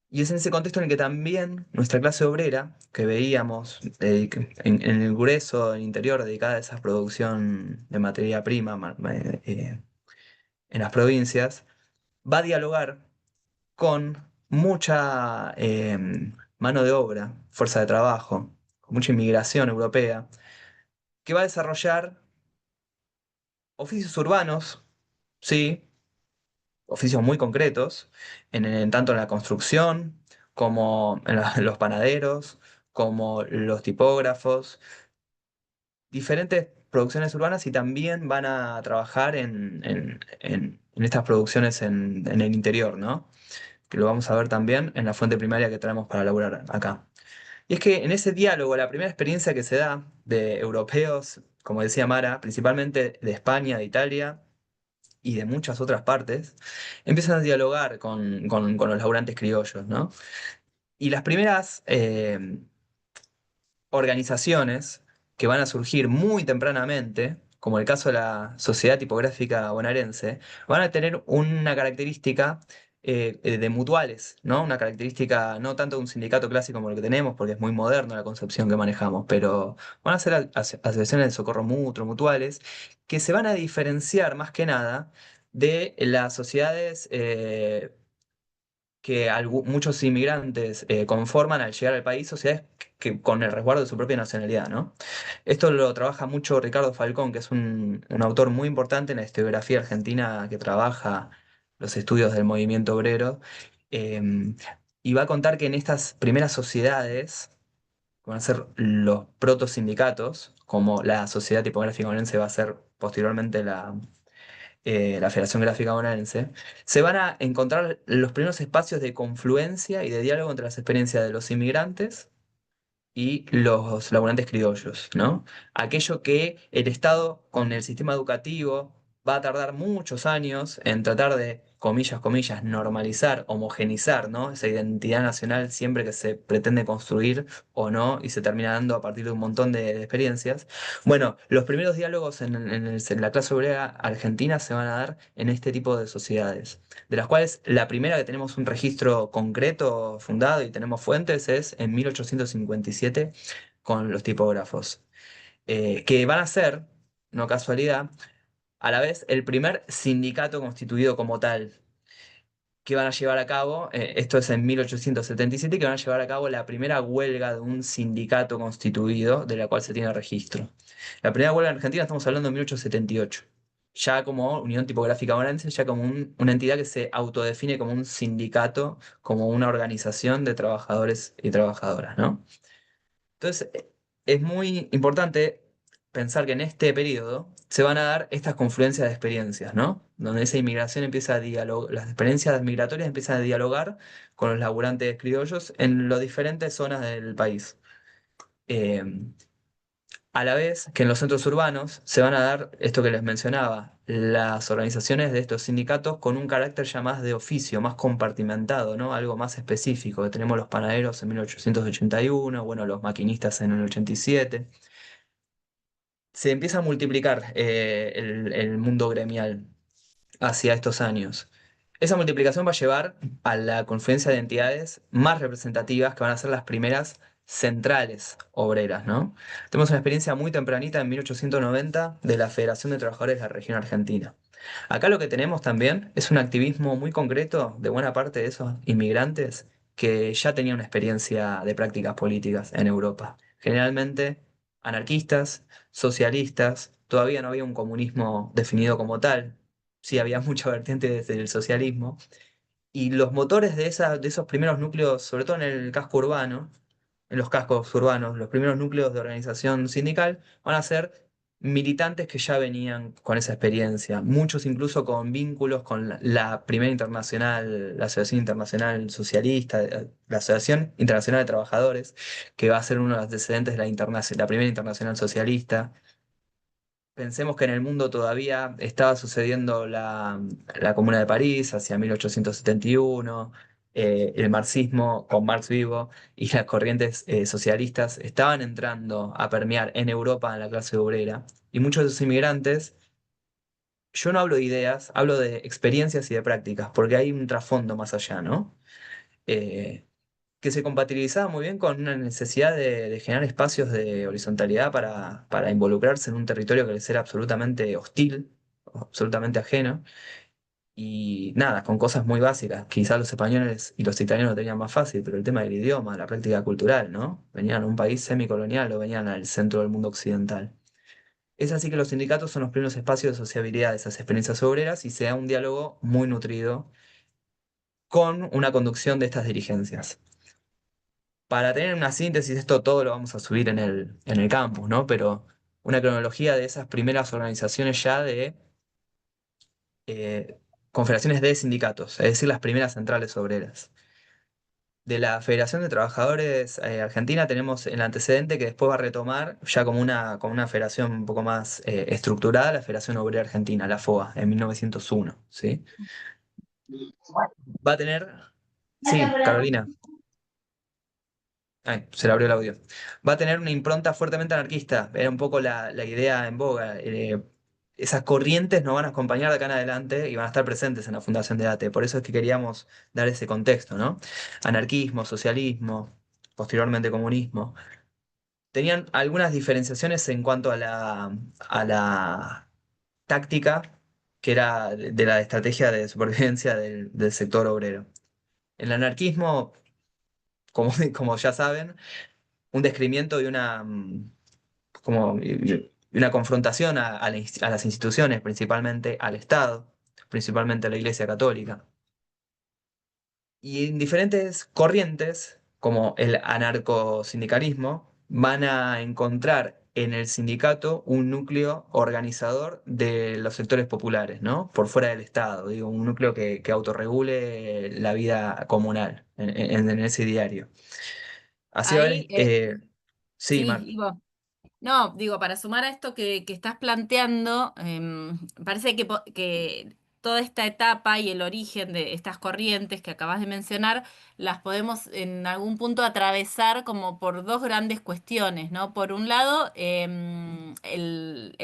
Y es en ese contexto en el que también nuestra clase obrera, que veíamos en el grueso, en el interior, dedicada a esa producción de materia prima en las provincias, va a dialogar con mucha mano de obra, fuerza de trabajo, con mucha inmigración europea, que va a desarrollar oficios urbanos, sí, oficios muy concretos, tanto en la construcción como en los panaderos, como los tipógrafos, diferentes producciones urbanas y también van a trabajar en estas producciones en el interior, ¿no? Que lo vamos a ver también en la fuente primaria que traemos para elaborar acá. Y es que en ese diálogo, la primera experiencia que se da de europeos, como decía Mara, principalmente de España, de Italia, y de muchas otras partes, empiezan a dialogar con los laburantes criollos, ¿no? Y las primeras organizaciones que van a surgir muy tempranamente, como el caso de la Sociedad Tipográfica Bonaerense, van a tener una característica de mutuales, ¿no? Una característica no tanto de un sindicato clásico como el que tenemos, porque es muy moderno la concepción que manejamos, pero van a ser asociaciones de socorro mutuo, mutuales, que se van a diferenciar más que nada de las sociedades que muchos inmigrantes conforman al llegar al país, sociedades con el resguardo de su propia nacionalidad, ¿no? Esto lo trabaja mucho Ricardo Falcón, que es un autor muy importante en la historiografía argentina que trabaja los estudios del movimiento obrero, eh, y va a contar que en estas primeras sociedades, que van a ser los protosindicatos, como la Sociedad Tipográfica Bonaerense va a ser posteriormente la Federación Gráfica Bonaerense, se van a encontrar los primeros espacios de confluencia y de diálogo entre las experiencias de los inmigrantes y los laburantes criollos, ¿no? Aquello que el Estado con el sistema educativo va a tardar muchos años en tratar de, comillas, comillas, normalizar, homogenizar, ¿no? Esa identidad nacional siempre que se pretende construir o no y se termina dando a partir de un montón de experiencias. Bueno, los primeros diálogos en la clase obrera argentina se van a dar en este tipo de sociedades, de las cuales la primera que tenemos un registro concreto, fundado y tenemos fuentes es en 1857 con los tipógrafos, que van a ser, no casualidad, a la vez el primer sindicato constituido como tal que van a llevar a cabo, esto es en 1877, que van a llevar a cabo la primera huelga de un sindicato constituido de la cual se tiene registro. La primera huelga en Argentina estamos hablando de 1878, ya como Unión Tipográfica Bonaerense, ya como una entidad que se autodefine como un sindicato, como una organización de trabajadores y trabajadoras, ¿no? Entonces, es muy importante pensar que en este periodo se van a dar estas confluencias de experiencias, ¿no? Donde esa inmigración empieza a dialogar, las experiencias migratorias empiezan a dialogar con los laburantes criollos en las diferentes zonas del país. Eh, a la vez que en los centros urbanos se van a dar esto que les mencionaba, las organizaciones de estos sindicatos con un carácter ya más de oficio, más compartimentado, ¿no? Algo más específico. Tenemos los panaderos en 1881, bueno, los maquinistas en el 87. Se empieza a multiplicar el mundo gremial hacia estos años. Esa multiplicación va a llevar a la confluencia de entidades más representativas que van a ser las primeras centrales obreras, ¿no? Tenemos una experiencia muy tempranita en 1890 de la Federación de Trabajadores de la Región Argentina. Acá lo que tenemos también es un activismo muy concreto de buena parte de esos inmigrantes que ya tenían una experiencia de prácticas políticas en Europa. Generalmente anarquistas, socialistas, todavía no había un comunismo definido como tal, sí había mucha vertiente desde el socialismo, y los motores de esos primeros núcleos, sobre todo en el casco urbano, en los cascos urbanos, los primeros núcleos de organización sindical, van a ser militantes que ya venían con esa experiencia, muchos incluso con vínculos con la primera internacional, la Asociación Internacional Socialista, la Asociación Internacional de Trabajadores, que va a ser uno de los antecedentes de la primera internacional socialista. Pensemos que en el mundo todavía estaba sucediendo la Comuna de París hacia 1871, el marxismo con Marx vivo y las corrientes socialistas estaban entrando a permear en Europa en la clase obrera. Y muchos de esos inmigrantes, yo no hablo de ideas, hablo de experiencias y de prácticas, porque hay un trasfondo más allá, ¿no? Eh, que se compatibilizaba muy bien con una necesidad de generar espacios de horizontalidad para involucrarse en un territorio que les era absolutamente hostil, absolutamente ajeno, y nada, con cosas muy básicas. Quizás los españoles y los italianos lo tenían más fácil, pero el tema del idioma, la práctica cultural, ¿no? Venían a un país semicolonial o venían al centro del mundo occidental. Es así que los sindicatos son los primeros espacios de sociabilidad de esas experiencias obreras y se da un diálogo muy nutrido con una conducción de estas dirigencias. Para tener una síntesis, esto todo lo vamos a subir en el campus, ¿no? Pero una cronología de esas primeras organizaciones ya de confederaciones de sindicatos, es decir, las primeras centrales obreras. De la Federación de Trabajadores Argentina tenemos el antecedente que después va a retomar ya como una federación un poco más estructurada, la Federación Obrera Argentina, la FOA, en 1901, ¿sí? Va a tener... Sí, Carolina. Ay, se le abrió el audio. Va a tener una impronta fuertemente anarquista. Era un poco la idea en boga. Esas corrientes nos van a acompañar de acá en adelante y van a estar presentes en la fundación de ATE. Por eso es que queríamos dar ese contexto, ¿no? Anarquismo, socialismo, posteriormente comunismo. Tenían algunas diferenciaciones en cuanto a la táctica, que era de la estrategia de supervivencia del sector obrero. El anarquismo, como, como ya saben, un descrimiento y y una confrontación a las instituciones, principalmente al Estado, principalmente a la Iglesia Católica. Y en diferentes corrientes, como el anarcosindicalismo, van a encontrar en el sindicato un núcleo organizador de los sectores populares, ¿no? Por fuera del Estado, digo, un núcleo que autorregule la vida comunal en ese diario. Así va a haber, Ahí, Sí, Sí, Mar. Ivo. No, digo, para sumar a esto que estás planteando, parece que toda esta etapa y el origen de estas corrientes que acabas de mencionar, las podemos en algún punto atravesar como por dos grandes cuestiones, ¿no? Por un lado, el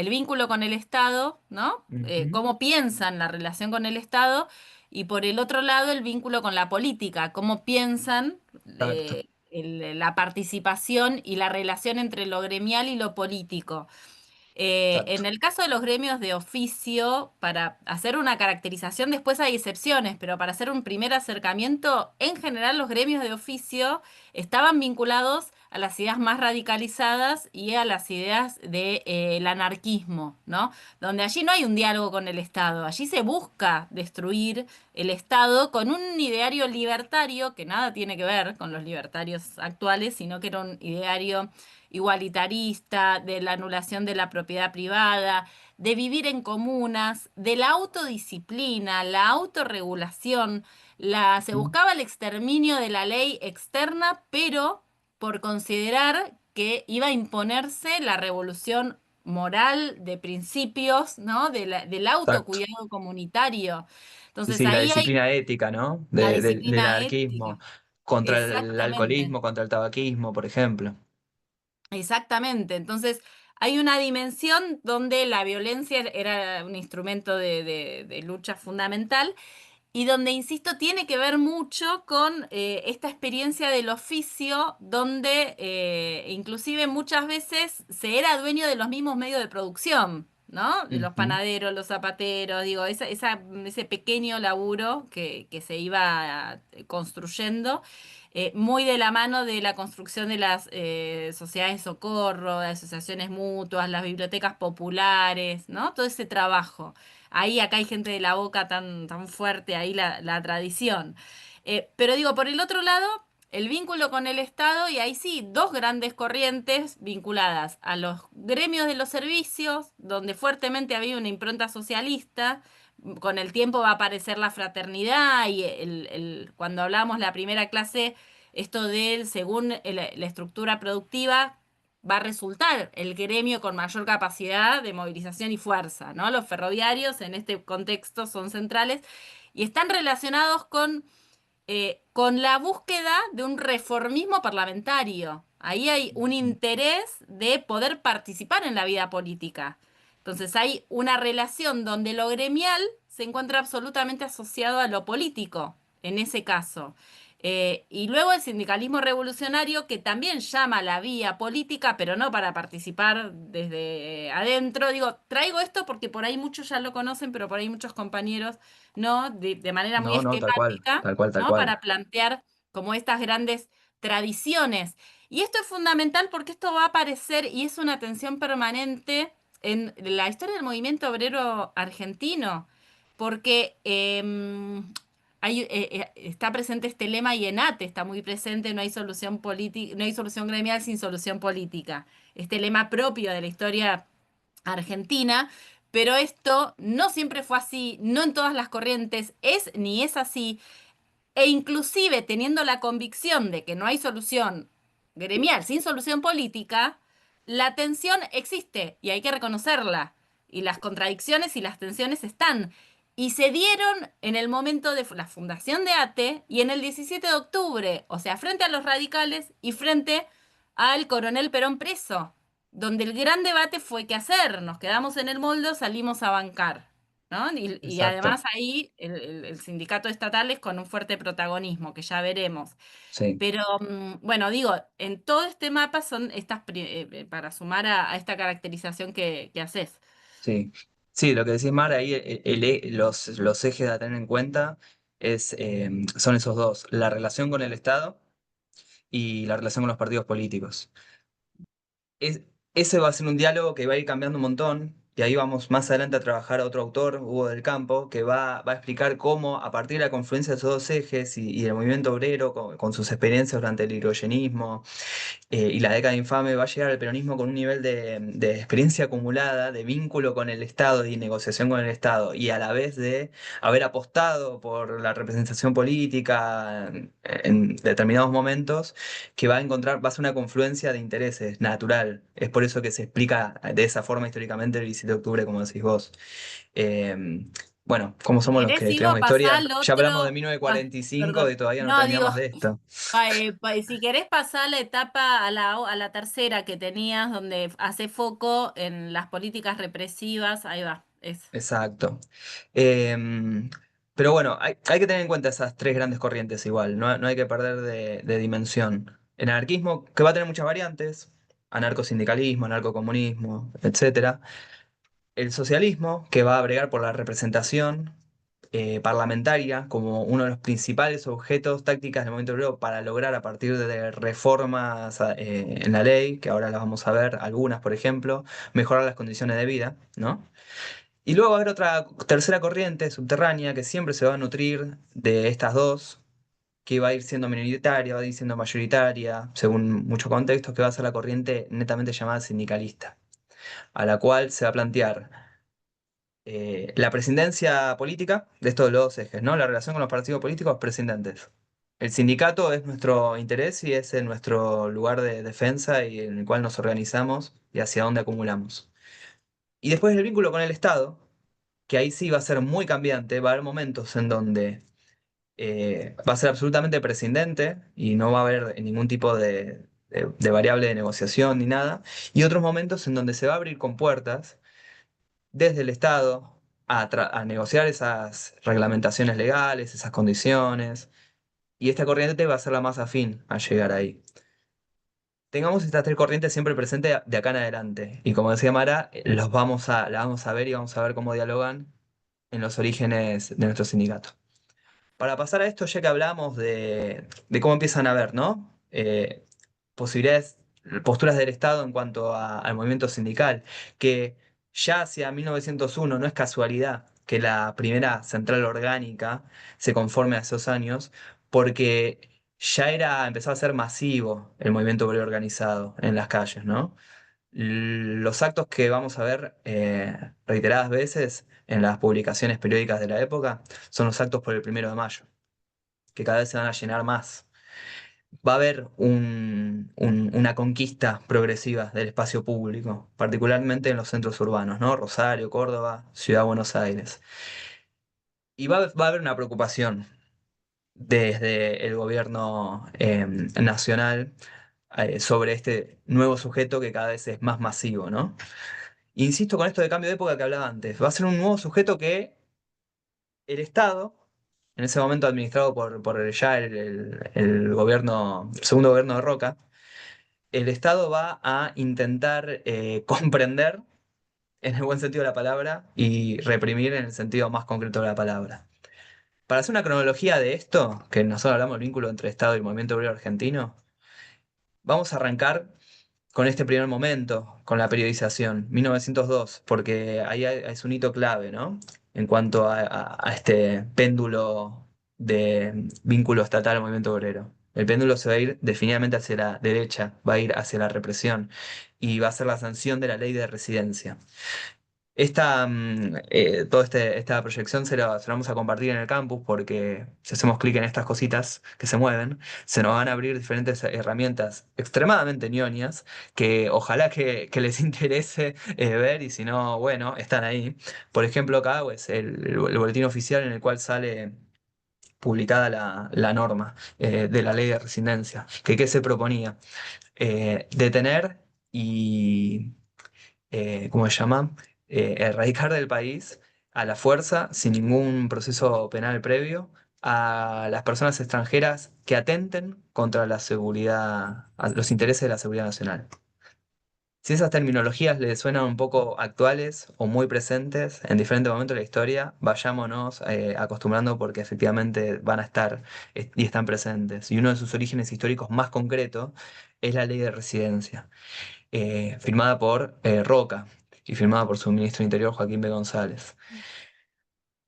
vínculo con el Estado, ¿no? Ujú. Cómo piensan la relación con el Estado, y por el otro lado, el vínculo con la política, cómo piensan Exacto, la participación y la relación entre lo gremial y lo político. En exacto. el caso de los gremios de oficio, para hacer una caracterización, después hay excepciones, pero para hacer un primer acercamiento, en general los gremios de oficio estaban vinculados a las ideas más radicalizadas y a las ideas del anarquismo, ¿no? Donde allí no hay un diálogo con el Estado, allí se busca destruir el Estado con un ideario libertario que nada tiene que ver con los libertarios actuales, sino que era un ideario igualitarista, de la anulación de la propiedad privada, de vivir en comunas, de la autodisciplina, la autorregulación. Se Mm. buscaba el exterminio de la ley externa, pero por considerar que iba a imponerse la revolución moral de principios, ¿no? Del Exacto. autocuidado comunitario. Sí, Entonces sí, la ahí hay disciplina ética, ¿no? la Del disciplina anarquismo, ética. contra el Exactamente. alcoholismo, contra el tabaquismo, por ejemplo. Exactamente. Entonces, hay una dimensión donde la violencia era un instrumento de lucha fundamental y donde, insisto, tiene que ver mucho con esta experiencia del oficio, donde inclusive muchas veces se era dueño de los mismos medios de producción, ¿no? De los Ujú. panaderos, los zapateros, digo, ese pequeño laburo que se iba construyendo. Muy de la mano de la construcción de las sociedades de socorro, de asociaciones mutuas, las bibliotecas populares, ¿no? Todo ese trabajo. Ahí acá hay gente de la Boca tan fuerte, ahí la tradición. Pero digo, por el otro lado, el vínculo con el Estado, y ahí sí, dos grandes corrientes vinculadas a los gremios de los servicios, donde fuertemente había una impronta socialista. Con el tiempo va a aparecer la fraternidad y cuando hablamos la primera clase, esto del, según la estructura productiva, va a resultar el gremio con mayor capacidad de movilización y fuerza, ¿no? Los ferroviarios en este contexto son centrales y están relacionados con la búsqueda de un reformismo parlamentario. Ahí hay un interés de poder participar en la vida política. Entonces hay una relación donde lo gremial se encuentra absolutamente asociado a lo político, en ese caso. Y luego el sindicalismo revolucionario, que también llama a la vía política, pero no para participar desde adentro. Digo, traigo esto porque por ahí muchos ya lo conocen, pero por ahí muchos compañeros no, de manera muy No, no, tal cual, esquemática, tal cual, tal ¿no? cual. Para plantear como estas grandes tradiciones. Y esto es fundamental porque esto va a aparecer y es una tensión permanente en la historia del movimiento obrero argentino, porque está presente este lema y en ATE está muy presente, no hay solución política, no hay solución gremial sin solución política. Este lema propio de la historia argentina, pero esto no siempre fue así, no en todas las corrientes es ni es así, e inclusive teniendo la convicción de que no hay solución gremial sin solución política, la tensión existe y hay que reconocerla, y las contradicciones y las tensiones están. Y se dieron en el momento de la fundación de ATE y en el 17 de octubre, o sea, frente a los radicales y frente al coronel Perón preso, donde el gran debate fue qué hacer, nos quedamos en el molde o salimos a bancar, ¿no? Y Exacto, además ahí el sindicato estatal es con un fuerte protagonismo, que ya veremos. sí, Pero bueno, digo, en todo este mapa son estas, para sumar a esta caracterización que haces. sí. Sí, lo que decís, Mar, ahí los ejes a tener en cuenta son esos dos, la relación con el Estado y la relación con los partidos políticos. Es, ese va a ser un diálogo que va a ir cambiando un montón, y ahí vamos más adelante a trabajar a otro autor, Hugo del Campo, que va a explicar cómo, a partir de la confluencia de esos dos ejes y el movimiento obrero, con sus experiencias durante el irigoyenismo, y la década infame, va a llegar al peronismo con un nivel de experiencia acumulada, de vínculo con el Estado y negociación con el Estado, y a la vez de haber apostado por la representación política en determinados momentos, que va a ser una confluencia de intereses natural. Es por eso que se explica de esa forma históricamente el 17 de octubre, como decís vos. Eh, bueno, como Si somos los querés, que sigo, estudiamos pasar historia, al ya hablamos de otro. Ah, 1945 y perdón. todavía no No, digo, terminamos de esto. si querés pasar la etapa a la tercera que tenías, donde hace foco en las políticas represivas, ahí va. Es. Exacto. Em, pero bueno, hay que tener en cuenta esas tres grandes corrientes igual, no hay que perder de dimensión. El anarquismo, que va a tener muchas variantes, anarcosindicalismo, anarcocomunismo, etcétera. El socialismo, que va a bregar por la representación parlamentaria como uno de los principales objetos tácticas del movimiento obrero para lograr a partir de reformas en la ley, que ahora las vamos a ver, algunas por ejemplo, mejorar las condiciones de vida, ¿no? Y luego va a haber otra tercera corriente subterránea que siempre se va a nutrir de estas dos, que va a ir siendo minoritaria, va a ir siendo mayoritaria, según muchos contextos, que va a ser la corriente netamente llamada sindicalista, a la cual se va a plantear la presidencia política de estos dos ejes, ¿no? La relación con los partidos políticos presidentes. El sindicato es nuestro interés y es nuestro lugar de defensa y en el cual nos organizamos y hacia dónde acumulamos. Y después el vínculo con el Estado, que ahí sí va a ser muy cambiante, va a haber momentos en donde va a ser absolutamente prescindente y no va a haber ningún tipo de variable de negociación ni nada, y otros momentos en donde se va a abrir con puertas desde el Estado a negociar esas reglamentaciones legales, esas condiciones, y esta corriente va a ser la más afín a llegar ahí. Tengamos estas tres corrientes siempre presentes de acá en adelante, y como decía Mara, la vamos a ver y vamos a ver cómo dialogan en los orígenes de nuestro sindicato. Para pasar a esto, ya que hablamos de cómo empiezan a ver, ¿no? Posibilidades, posturas del Estado en cuanto al movimiento sindical, que ya hacia 1901 no es casualidad que la primera central orgánica se conforme a esos años, porque empezaba a ser masivo el movimiento obrero organizado en las calles, ¿no? Los actos que vamos a ver reiteradas veces en las publicaciones periódicas de la época son los actos por el 1 de mayo, que cada vez se van a llenar más. Va a haber una conquista progresiva del espacio público, particularmente en los centros urbanos, ¿no? Rosario, Córdoba, Ciudad de Buenos Aires. Y va a haber una preocupación desde el gobierno nacional sobre este nuevo sujeto que cada vez es más masivo, ¿no? Insisto con esto de cambio de época que hablaba antes. Va a ser un nuevo sujeto que el Estado, en ese momento administrado por ya el gobierno, el segundo gobierno de Roca, el Estado va a intentar comprender en el buen sentido de la palabra y reprimir en el sentido más concreto de la palabra. Para hacer una cronología de esto, que nosotros hablamos del vínculo entre Estado y el movimiento obrero argentino, vamos a arrancar con este primer momento, con la periodización, 1902, porque ahí es un hito clave, ¿no? En cuanto a este péndulo de vínculo estatal al movimiento obrero. El péndulo se va a ir definitivamente hacia la derecha, va a ir hacia la represión y va a ser la sanción de la ley de residencia. Toda esta proyección se la vamos a compartir en el campus porque si hacemos clic en estas cositas que se mueven, se nos van a abrir diferentes herramientas extremadamente ñoñas que ojalá que les interese ver y si no, bueno, están ahí. Por ejemplo, acá es el boletín oficial en el cual sale publicada la norma de la ley de residencia. ¿Qué se proponía? Detener y ¿cómo se llama? Erradicar del país a la fuerza, sin ningún proceso penal previo, a las personas extranjeras que atenten contra la seguridad, a los intereses de la seguridad nacional. Si esas terminologías les suenan un poco actuales o muy presentes en diferentes momentos de la historia, vayámonos acostumbrando porque efectivamente van a estar y están presentes. Y uno de sus orígenes históricos más concretos es la ley de residencia, firmada por Roca y firmada por su ministro de Interior, Joaquín B. González.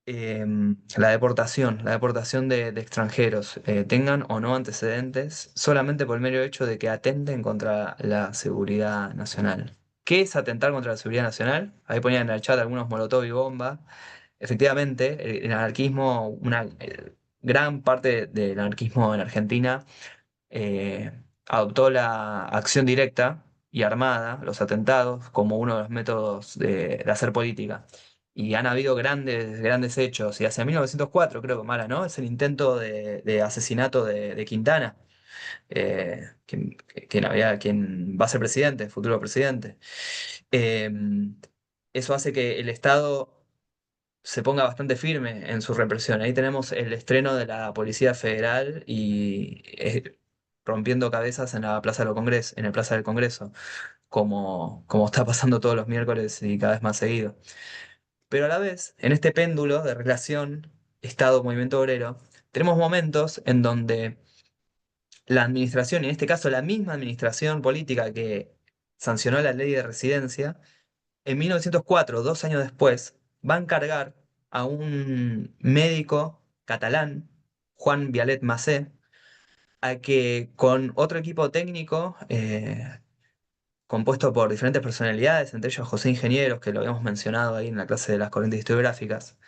La deportación de extranjeros, tengan o no antecedentes, solamente por el mero hecho de que atenten contra la seguridad nacional. ¿Qué es atentar contra la seguridad nacional? Ahí ponían en el chat algunos molotov y bomba. Efectivamente, el anarquismo, una gran parte del anarquismo en Argentina eh, adoptó la acción directa y armada, los atentados, como uno de los métodos de hacer política. Y han habido grandes, grandes hechos. Y hacia 1904, creo que mala, ¿no? Es el intento de asesinato de Quintana, quien va a ser presidente, futuro presidente. Eh, Eso hace que el Estado se ponga bastante firme en su represión. Ahí tenemos el estreno de la Policía Federal y rompiendo cabezas en la Plaza del Congreso, en el Plaza del Congreso, como está pasando todos los miércoles y cada vez más seguido. Pero a la vez, en este péndulo de relación Estado-movimiento obrero, tenemos momentos en donde la administración, y en este caso la misma administración política que sancionó la ley de residencia, en 1904, 2 años después, va a encargar a un médico catalán, Juan Vialet Massé, a que con otro equipo técnico, compuesto por diferentes personalidades, entre ellos José Ingenieros, que lo habíamos mencionado ahí en la clase de las corrientes historiográficas,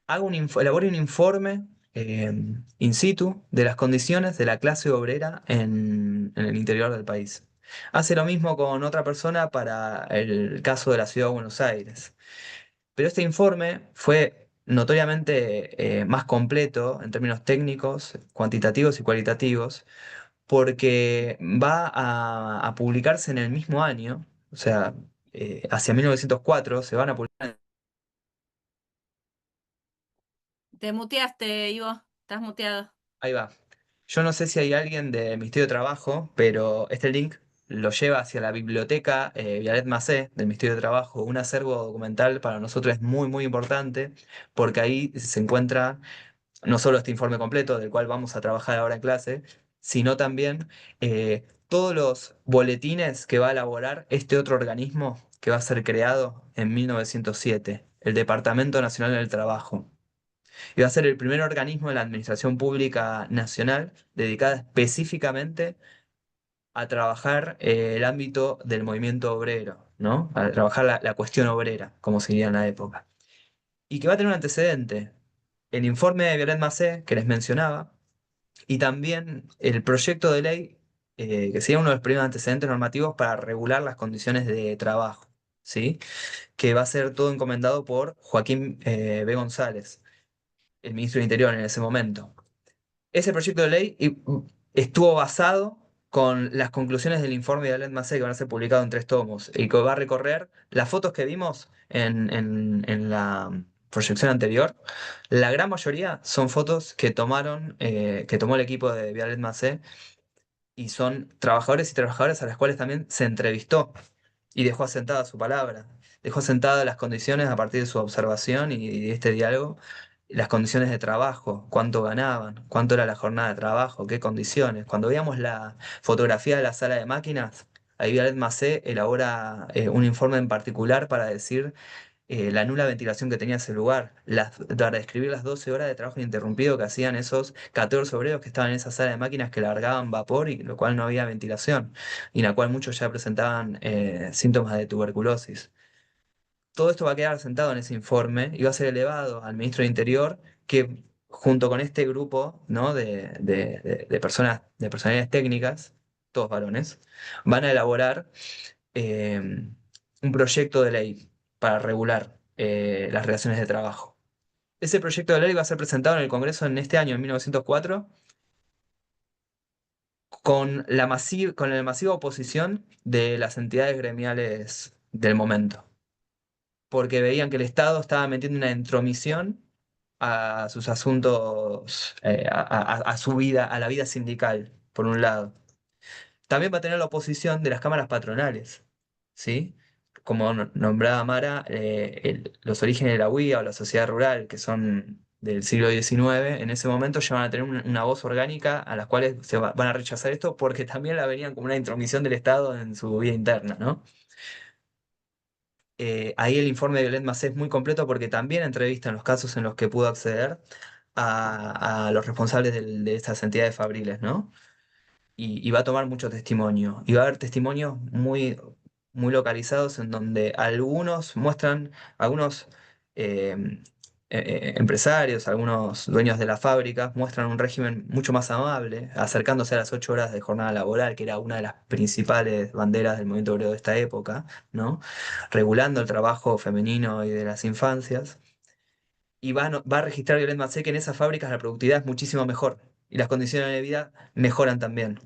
elabore un informe in situ de las condiciones de la clase obrera en el interior del país. Hace lo mismo con otra persona para el caso de la ciudad de Buenos Aires. Pero este informe fue notoriamente más completo en términos técnicos, cuantitativos y cualitativos, porque va a publicarse en el mismo año, o sea, hacia 1904 se van a publicar. Te muteaste, Ivo. Estás muteado. Ahí va. Yo no sé si hay alguien de Ministerio de Trabajo, pero este link lo lleva hacia la biblioteca Vialet Massé del Ministerio de Trabajo. Un acervo documental para nosotros es muy, muy importante porque ahí se encuentra no solo este informe completo del cual vamos a trabajar ahora en clase, sino también todos los boletines que va a elaborar este otro organismo que va a ser creado en 1907, el Departamento Nacional del Trabajo. Y va a ser el primer organismo de la Administración Pública Nacional dedicada específicamente a trabajar el ámbito del movimiento obrero, ¿no? A trabajar la cuestión obrera, como se diría en la época. Y que va a tener un antecedente, el informe de Violet Massé, que les mencionaba, y también el proyecto de ley, que sería uno de los primeros antecedentes normativos para regular las condiciones de trabajo, ¿sí? Que va a ser todo encomendado por Joaquín B. González, el ministro del Interior en ese momento. Ese proyecto de ley estuvo basado con las conclusiones del informe de Alain Massé, que van a ser publicados en 3 tomos, y que va a recorrer las fotos que vimos en la proyección anterior. La gran mayoría son fotos que tomó el equipo de Violet Massé, y son trabajadores y trabajadoras a las cuales también se entrevistó y dejó asentada su palabra, dejó asentadas las condiciones a partir de su observación y de este diálogo, las condiciones de trabajo, cuánto ganaban, cuánto era la jornada de trabajo, qué condiciones. Cuando veíamos la fotografía de la sala de máquinas, ahí Violet Massé elabora un informe en particular para decir la nula ventilación que tenía ese lugar, para describir las 12 horas de trabajo ininterrumpido que hacían esos 14 obreros que estaban en esa sala de máquinas que largaban vapor y lo cual no había ventilación, y en la cual muchos ya presentaban síntomas de tuberculosis. Todo esto va a quedar sentado en ese informe y va a ser elevado al ministro de Interior, que junto con este grupo, ¿no? de personas, de personalidades técnicas, todos varones, van a elaborar eh, un proyecto de ley para regular las relaciones de trabajo. Ese proyecto de ley va a ser presentado en el Congreso en este año, en 1904, con la masiva oposición de las entidades gremiales del momento, porque veían que el Estado estaba metiendo una intromisión a sus asuntos, a su vida, a la vida sindical, por un lado. También va a tener la oposición de las cámaras patronales, ¿sí? Como nombraba Mara, los orígenes de la UIA o la sociedad rural, que son del siglo XIX, en ese momento ya van a tener una voz orgánica a las cuales van a rechazar esto porque también la verían como una intromisión del Estado en su vida interna, ¿no? ahí el informe de Violet Macé es muy completo porque también entrevista en los casos en los que pudo acceder a los responsables de estas entidades fabriles, ¿no? Y va a tomar mucho testimonio. Y va a haber testimonios muy localizados en donde algunos muestran, algunos eh, empresarios, algunos dueños de las fábricas muestran un régimen mucho más amable, acercándose a las 8 horas de jornada laboral, que era una de las principales banderas del movimiento obrero de esta época, ¿no? Regulando el trabajo femenino y de las infancias. Y va a registrar Violet Macé que en esas fábricas la productividad es muchísimo mejor y las condiciones de vida mejoran también,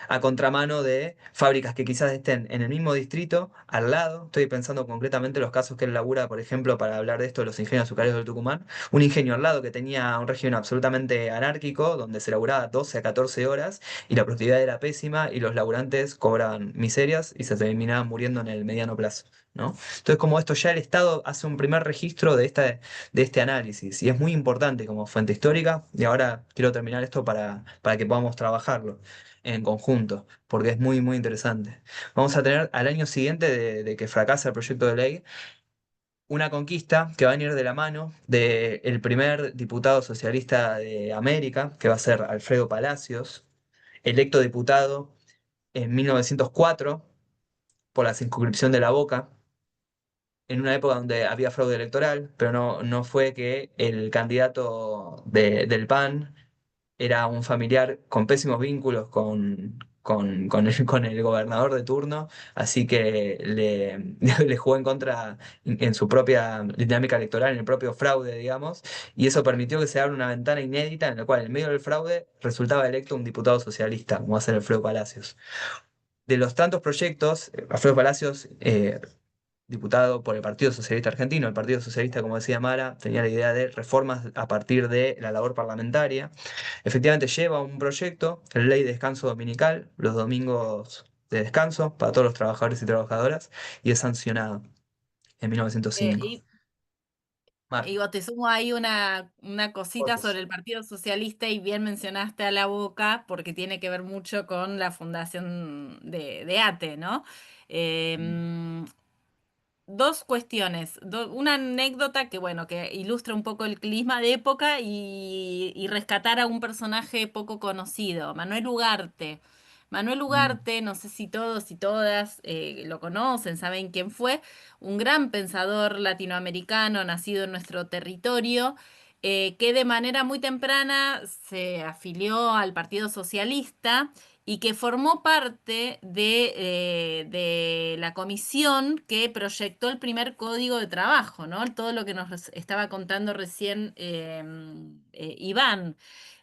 a contramano de fábricas que quizás estén en el mismo distrito, al lado. Estoy pensando concretamente en los casos que él labura, por ejemplo, para hablar de esto, de los ingenios azucareros del Tucumán. Un ingenio al lado que tenía un régimen absolutamente anárquico, donde se laburaba 12 a 14 horas y la productividad era pésima y los laburantes cobraban miserias y se terminaban muriendo en el mediano plazo, ¿no? Entonces, como esto ya el Estado hace un primer registro de este análisis y es muy importante como fuente histórica, y ahora quiero terminar esto para que podamos trabajarlo en conjunto, porque es muy interesante. Vamos a tener al año siguiente de que fracasa el proyecto de ley una conquista que va a venir de la mano del primer diputado socialista de América, que va a ser Alfredo Palacios, electo diputado en 1904 por la circunscripción de La Boca, en una época donde había fraude electoral, pero no fue que el candidato del PAN era un familiar con pésimos vínculos con el gobernador de turno, así que le jugó en contra en su propia dinámica electoral, en el propio fraude, digamos, y eso permitió que se abra una ventana inédita en la cual, en medio del fraude, resultaba electo un diputado socialista, como va a ser Alfredo Palacios. De los tantos proyectos, Alfredo Palacios diputado por el Partido Socialista Argentino. El Partido Socialista, como decía Mara, tenía la idea de reformas a partir de la labor parlamentaria. Efectivamente lleva un proyecto, la ley de descanso dominical, los domingos de descanso para todos los trabajadores y trabajadoras, y es sancionado en 1905. Y, Mar, y vos te sumo ahí una cosita fotos. sobre el Partido Socialista y bien mencionaste a La Boca porque tiene que ver mucho con la fundación de ATE, ¿no? Em, Dos cuestiones, una anécdota que, bueno, que ilustra un poco el clima de época y rescatar a un personaje poco conocido, Manuel Ugarte. Manuel Mm, Ugarte, no sé si todos y todas lo conocen, saben quién fue, un gran pensador latinoamericano nacido en nuestro territorio, que de manera muy temprana se afilió al Partido Socialista y que formó parte de la comisión que proyectó el primer código de trabajo, ¿no? Todo lo que nos estaba contando recién Iván.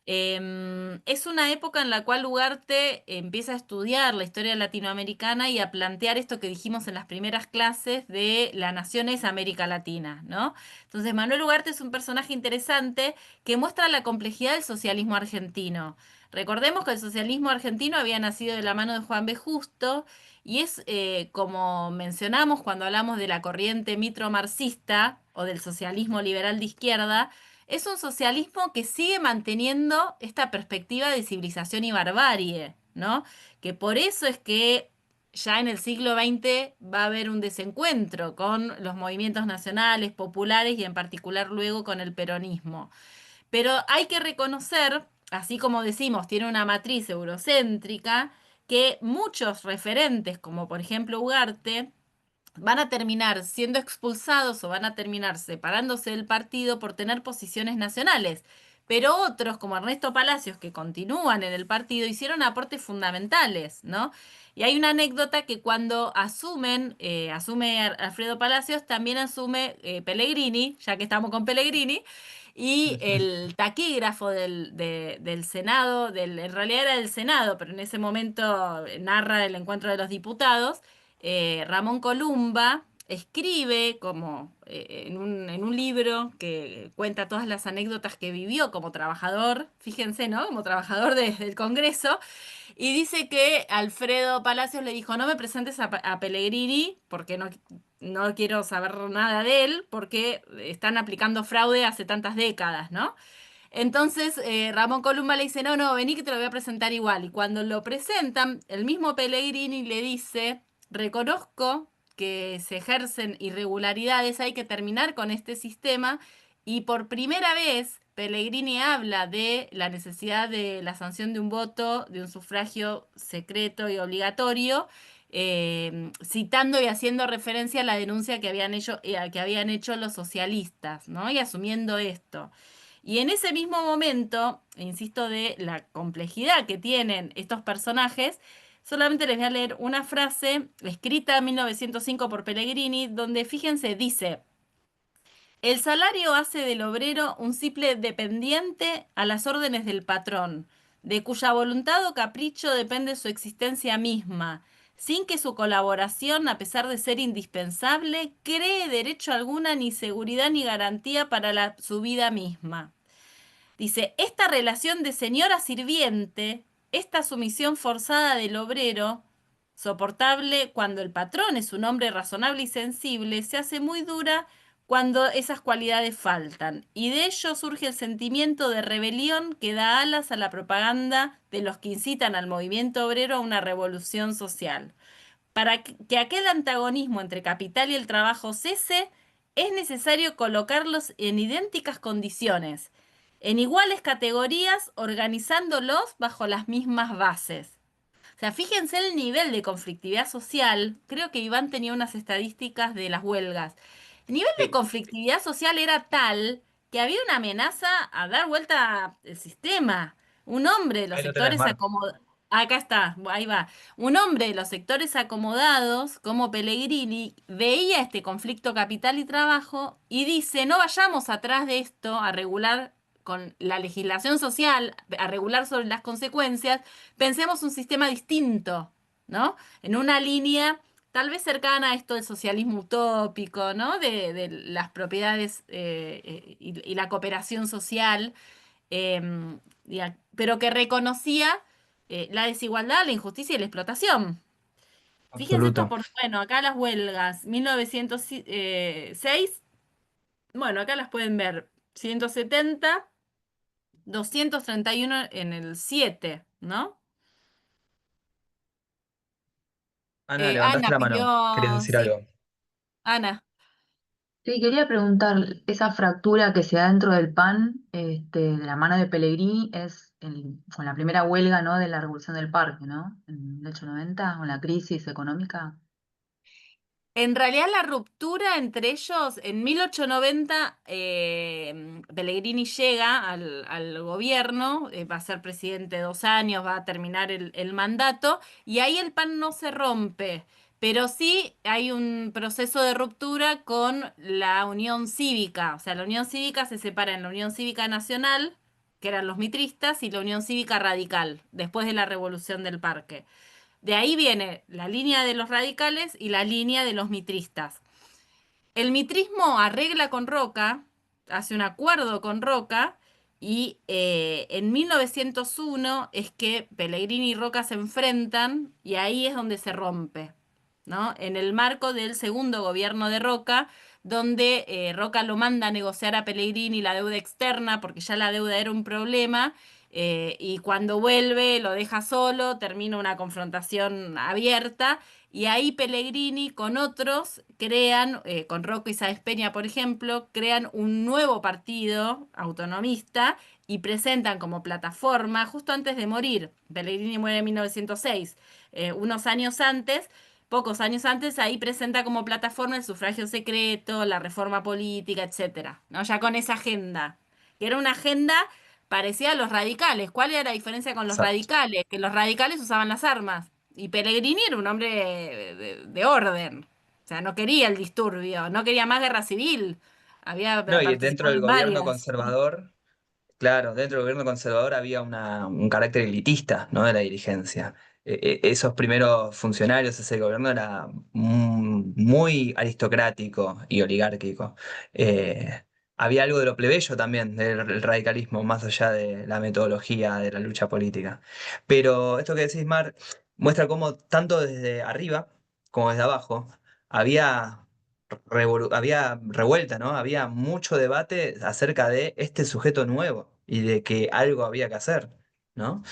Es una época en la cual Ugarte empieza a estudiar la historia latinoamericana y a plantear esto que dijimos en las primeras clases de la nación es América Latina, ¿no? Entonces, Manuel Ugarte es un personaje interesante que muestra la complejidad del socialismo argentino. Recordemos que el socialismo argentino había nacido de la mano de Juan B. Justo y es, como mencionamos cuando hablamos de la corriente mitro-marxista o del socialismo liberal de izquierda, es un socialismo que sigue manteniendo esta perspectiva de civilización y barbarie, ¿no? Que por eso es que ya en el siglo XX va a haber un desencuentro con los movimientos nacionales, populares y en particular luego con el peronismo. Pero hay que reconocer, así como decimos, tiene una matriz eurocéntrica, que muchos referentes, como por ejemplo Ugarte, van a terminar siendo expulsados o van a terminar separándose del partido por tener posiciones nacionales. Pero otros, como Ernesto Palacios, que continúan en el partido, hicieron aportes fundamentales, ¿no? Y hay una anécdota que cuando asume Alfredo Palacios, también asume Pellegrini, ya que estamos con Pellegrini, y el taquígrafo del Senado, en realidad era del Senado, pero en ese momento narra el encuentro de los diputados, Ramón Columba escribe como en un libro que cuenta todas las anécdotas que vivió como trabajador, fíjense, ¿no? Como trabajador del Congreso, y dice que Alfredo Palacios le dijo, no me presentes a Pellegrini porque no quiero saber nada de él, porque están aplicando fraude hace tantas décadas, ¿no? Entonces Ramón Columba le dice, no, vení que te lo voy a presentar igual. Y cuando lo presentan, el mismo Pellegrini le dice, reconozco que se ejercen irregularidades, hay que terminar con este sistema y por primera vez Pellegrini habla de la necesidad de la sanción de un voto, de un sufragio secreto y obligatorio, citando y haciendo referencia a la denuncia que habían hecho los socialistas, ¿no? Y asumiendo esto. Y en ese mismo momento, insisto, de la complejidad que tienen estos personajes, solamente les voy a leer una frase escrita en 1905 por Pellegrini, donde, fíjense, dice: el salario hace del obrero un simple dependiente a las órdenes del patrón, de cuya voluntad o capricho depende su existencia misma, sin que su colaboración, a pesar de ser indispensable, cree derecho alguna ni seguridad ni garantía para su vida misma. Dice, esta relación de señora sirviente, esta sumisión forzada del obrero, soportable cuando el patrón es un hombre razonable y sensible, se hace muy dura cuando esas cualidades faltan. Y de ello surge el sentimiento de rebelión que da alas a la propaganda de los que incitan al movimiento obrero a una revolución social. Para que aquel antagonismo entre capital y el trabajo cese, es necesario colocarlos en idénticas condiciones, en iguales categorías, organizándolos bajo las mismas bases. O sea, fíjense el nivel de conflictividad social. Creo que Iván tenía unas estadísticas de las huelgas. El nivel de Sí. conflictividad social era tal que había una amenaza a dar vuelta el sistema. Un hombre de los Ahí lo tenés, sectores Mar. acomodados. Acá está, ahí va. Un hombre de los sectores acomodados, como Pellegrini, veía este conflicto capital y trabajo y dice, no vayamos atrás de esto a regular con la legislación social, a regular sobre las consecuencias, pensemos un sistema distinto, ¿no? En una línea tal vez cercana a esto del socialismo utópico, ¿no? De las propiedades y la cooperación social, pero que reconocía la desigualdad, la injusticia y la explotación. Fíjense esto Absoluto. por, bueno, acá las huelgas, 1906, bueno, acá las pueden ver, 170, 231 en el 7, ¿no? Ana, levantaste Ana la mano. ¿Querías pidió, decir sí, algo? Ana. Sí, quería preguntar, esa fractura que se da dentro del PAN, de la mano de Pellegrini, es con la primera huelga, ¿no? De la Revolución del Parque, ¿no? En 1890, con la crisis económica. En realidad la ruptura entre ellos, en 1890, Pellegrini llega al gobierno, va a ser presidente 2 años, va a terminar el mandato, y ahí el PAN no se rompe, pero sí hay un proceso de ruptura con la Unión Cívica, o sea, la Unión Cívica se separa en la Unión Cívica Nacional, que eran los mitristas, y la Unión Cívica Radical, después de la Revolución del Parque. De ahí viene la línea de los radicales y la línea de los mitristas. El mitrismo arregla con Roca, hace un acuerdo con Roca y en 1901 es que Pellegrini y Roca se enfrentan y ahí es donde se rompe, ¿no? En el marco del segundo gobierno de Roca, donde Roca lo manda a negociar a Pellegrini la deuda externa, porque ya la deuda era un problema, y cuando vuelve lo deja solo, termina una confrontación abierta, y ahí Pellegrini con otros crean, con Rocco y Sáenz Peña, por ejemplo, crean un nuevo partido autonomista y presentan como plataforma, justo antes de morir, Pellegrini muere en 1906, unos años antes, pocos años antes, ahí presenta como plataforma el sufragio secreto, la reforma política, etcétera, ¿no? Ya con esa agenda, que era una agenda parecida a los radicales. ¿Cuál era la diferencia con los Exacto. radicales? Que los radicales usaban las armas y Pellegrini era un hombre de orden. O sea, no quería el disturbio, no quería más guerra civil. Había No, y dentro participado del en gobierno varias. conservador, claro, dentro del gobierno conservador había un carácter elitista, ¿no? De la dirigencia. Esos primeros funcionarios, ese gobierno era muy aristocrático y oligárquico. Eh, Había algo de lo plebeyo también, del radicalismo, más allá de la metodología de la lucha política. Pero esto que decís, Mar, muestra cómo tanto desde arriba como desde abajo había había revuelta, ¿no? Había mucho debate acerca de este sujeto nuevo y de que algo había que hacer, ¿no?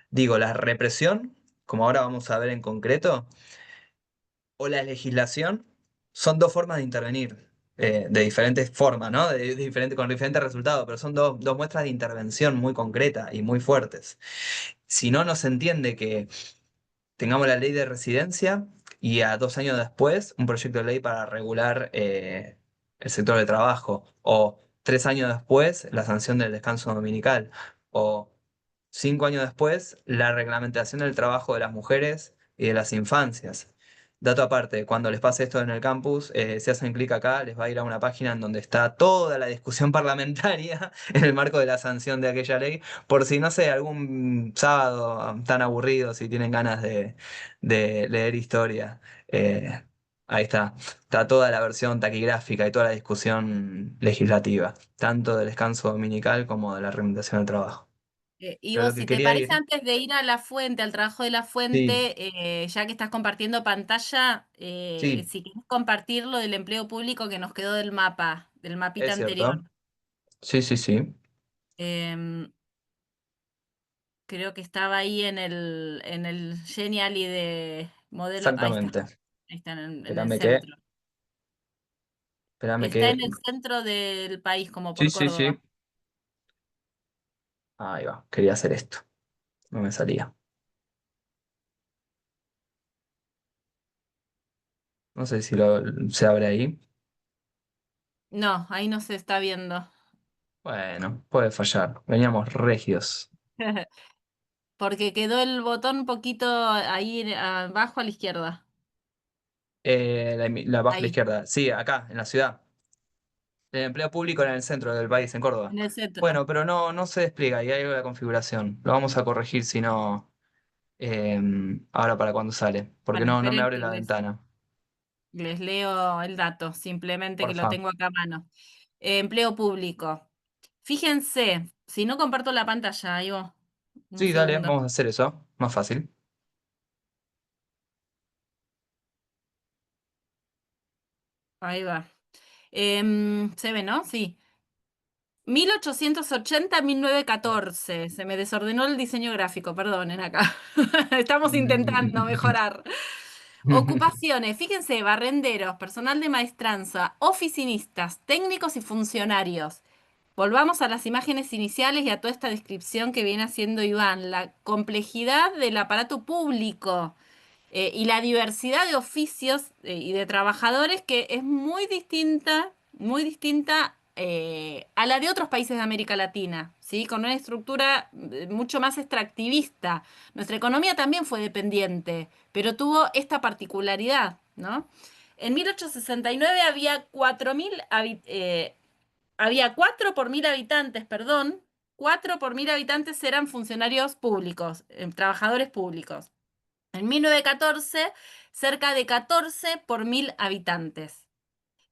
Digo, la represión, como ahora vamos a ver en concreto, o la legislación, son dos formas de intervenir, de diferentes formas, ¿no? Con diferentes resultados, pero son dos muestras de intervención muy concretas y muy fuertes. Si no, no se entiende que tengamos la ley de residencia y a 2 años después un proyecto de ley para regular el sector de trabajo, o 3 años después la sanción del descanso dominical, o 5 años después la reglamentación del trabajo de las mujeres y de las infancias. Dato aparte, cuando les pase esto en el campus, si hacen clic acá, les va a ir a una página en donde está toda la discusión parlamentaria en el marco de la sanción de aquella ley, por si, no sé, algún sábado tan aburrido, si tienen ganas de leer historia. Ahí está toda la versión taquigráfica y toda la discusión legislativa, tanto del descanso dominical como de la reglamentación del trabajo. Y Pero lo vos, que si te quería parece, ir, antes de ir a la fuente, al trabajo de la sí, fuente, ya que estás compartiendo pantalla, sí, si querés compartir lo del empleo público que nos quedó del mapa, del mapita es anterior. cierto. Sí, sí, sí, Em, Creo que estaba ahí en el Genially de modelo. exactamente. Ahí está en el Espérame que, centro. espérame Está en que, el centro del país, como sí, por sí, sí. Córdoba. Ahí va, quería hacer esto, no me salía. No sé si se abre ahí. No, ahí no se está viendo. Bueno, puede fallar. Veníamos regios. Porque quedó el botón un poquito ahí abajo a la izquierda. La abajo a la Ahí, izquierda. Sí, acá, en la ciudad. El empleo público en el centro del país, en Córdoba. en el centro. Bueno, pero no se despliega y hay algo de la configuración. Lo vamos a corregir si no, ahora para cuando sale. Porque Bueno, no me esperen abre que la ventana. les leo el dato, simplemente que lo Porfa. tengo acá a mano. Empleo público. Fíjense, si no comparto la pantalla, Ivo, un Sí, dale, segundo. vamos a hacer eso. Más fácil. Ahí va. Se ve, ¿no? Sí. 1880-1914. Se me desordenó el diseño gráfico, perdonen acá. Estamos intentando mejorar. Ocupaciones, fíjense, barrenderos, personal de maestranza, oficinistas, técnicos y funcionarios. Volvamos a las imágenes iniciales y a toda esta descripción que viene haciendo Iván, la complejidad del aparato público y la diversidad de oficios y de trabajadores que es muy distinta a la de otros países de América Latina, ¿sí? Con una estructura mucho más extractivista. Nuestra economía también fue dependiente, pero tuvo esta particularidad, ¿no? En 1869 había 4 por 1000 habitantes, perdón, 4 por 1000 habitantes eran funcionarios públicos, trabajadores públicos. En 1914, cerca de 14 por 1000 habitantes.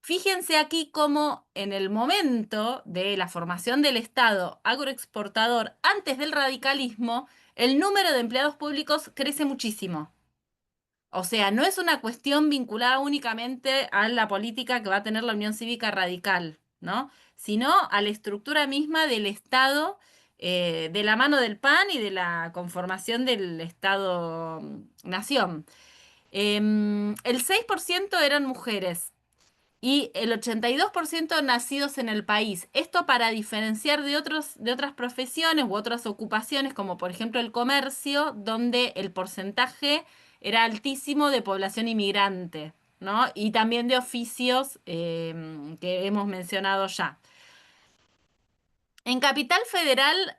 Fíjense aquí cómo en el momento de la formación del Estado agroexportador, antes del radicalismo, el número de empleados públicos crece muchísimo. O sea, no es una cuestión vinculada únicamente a la política que va a tener la Unión Cívica Radical, ¿no? Sino a la estructura misma del Estado, de la mano del PAN y de la conformación del Estado-nación. El 6% eran mujeres y el 82% nacidos en el país. Esto para diferenciar de otras profesiones u otras ocupaciones, como por ejemplo el comercio, donde el porcentaje era altísimo de población inmigrante, ¿no? Y también de oficios que hemos mencionado ya. En Capital Federal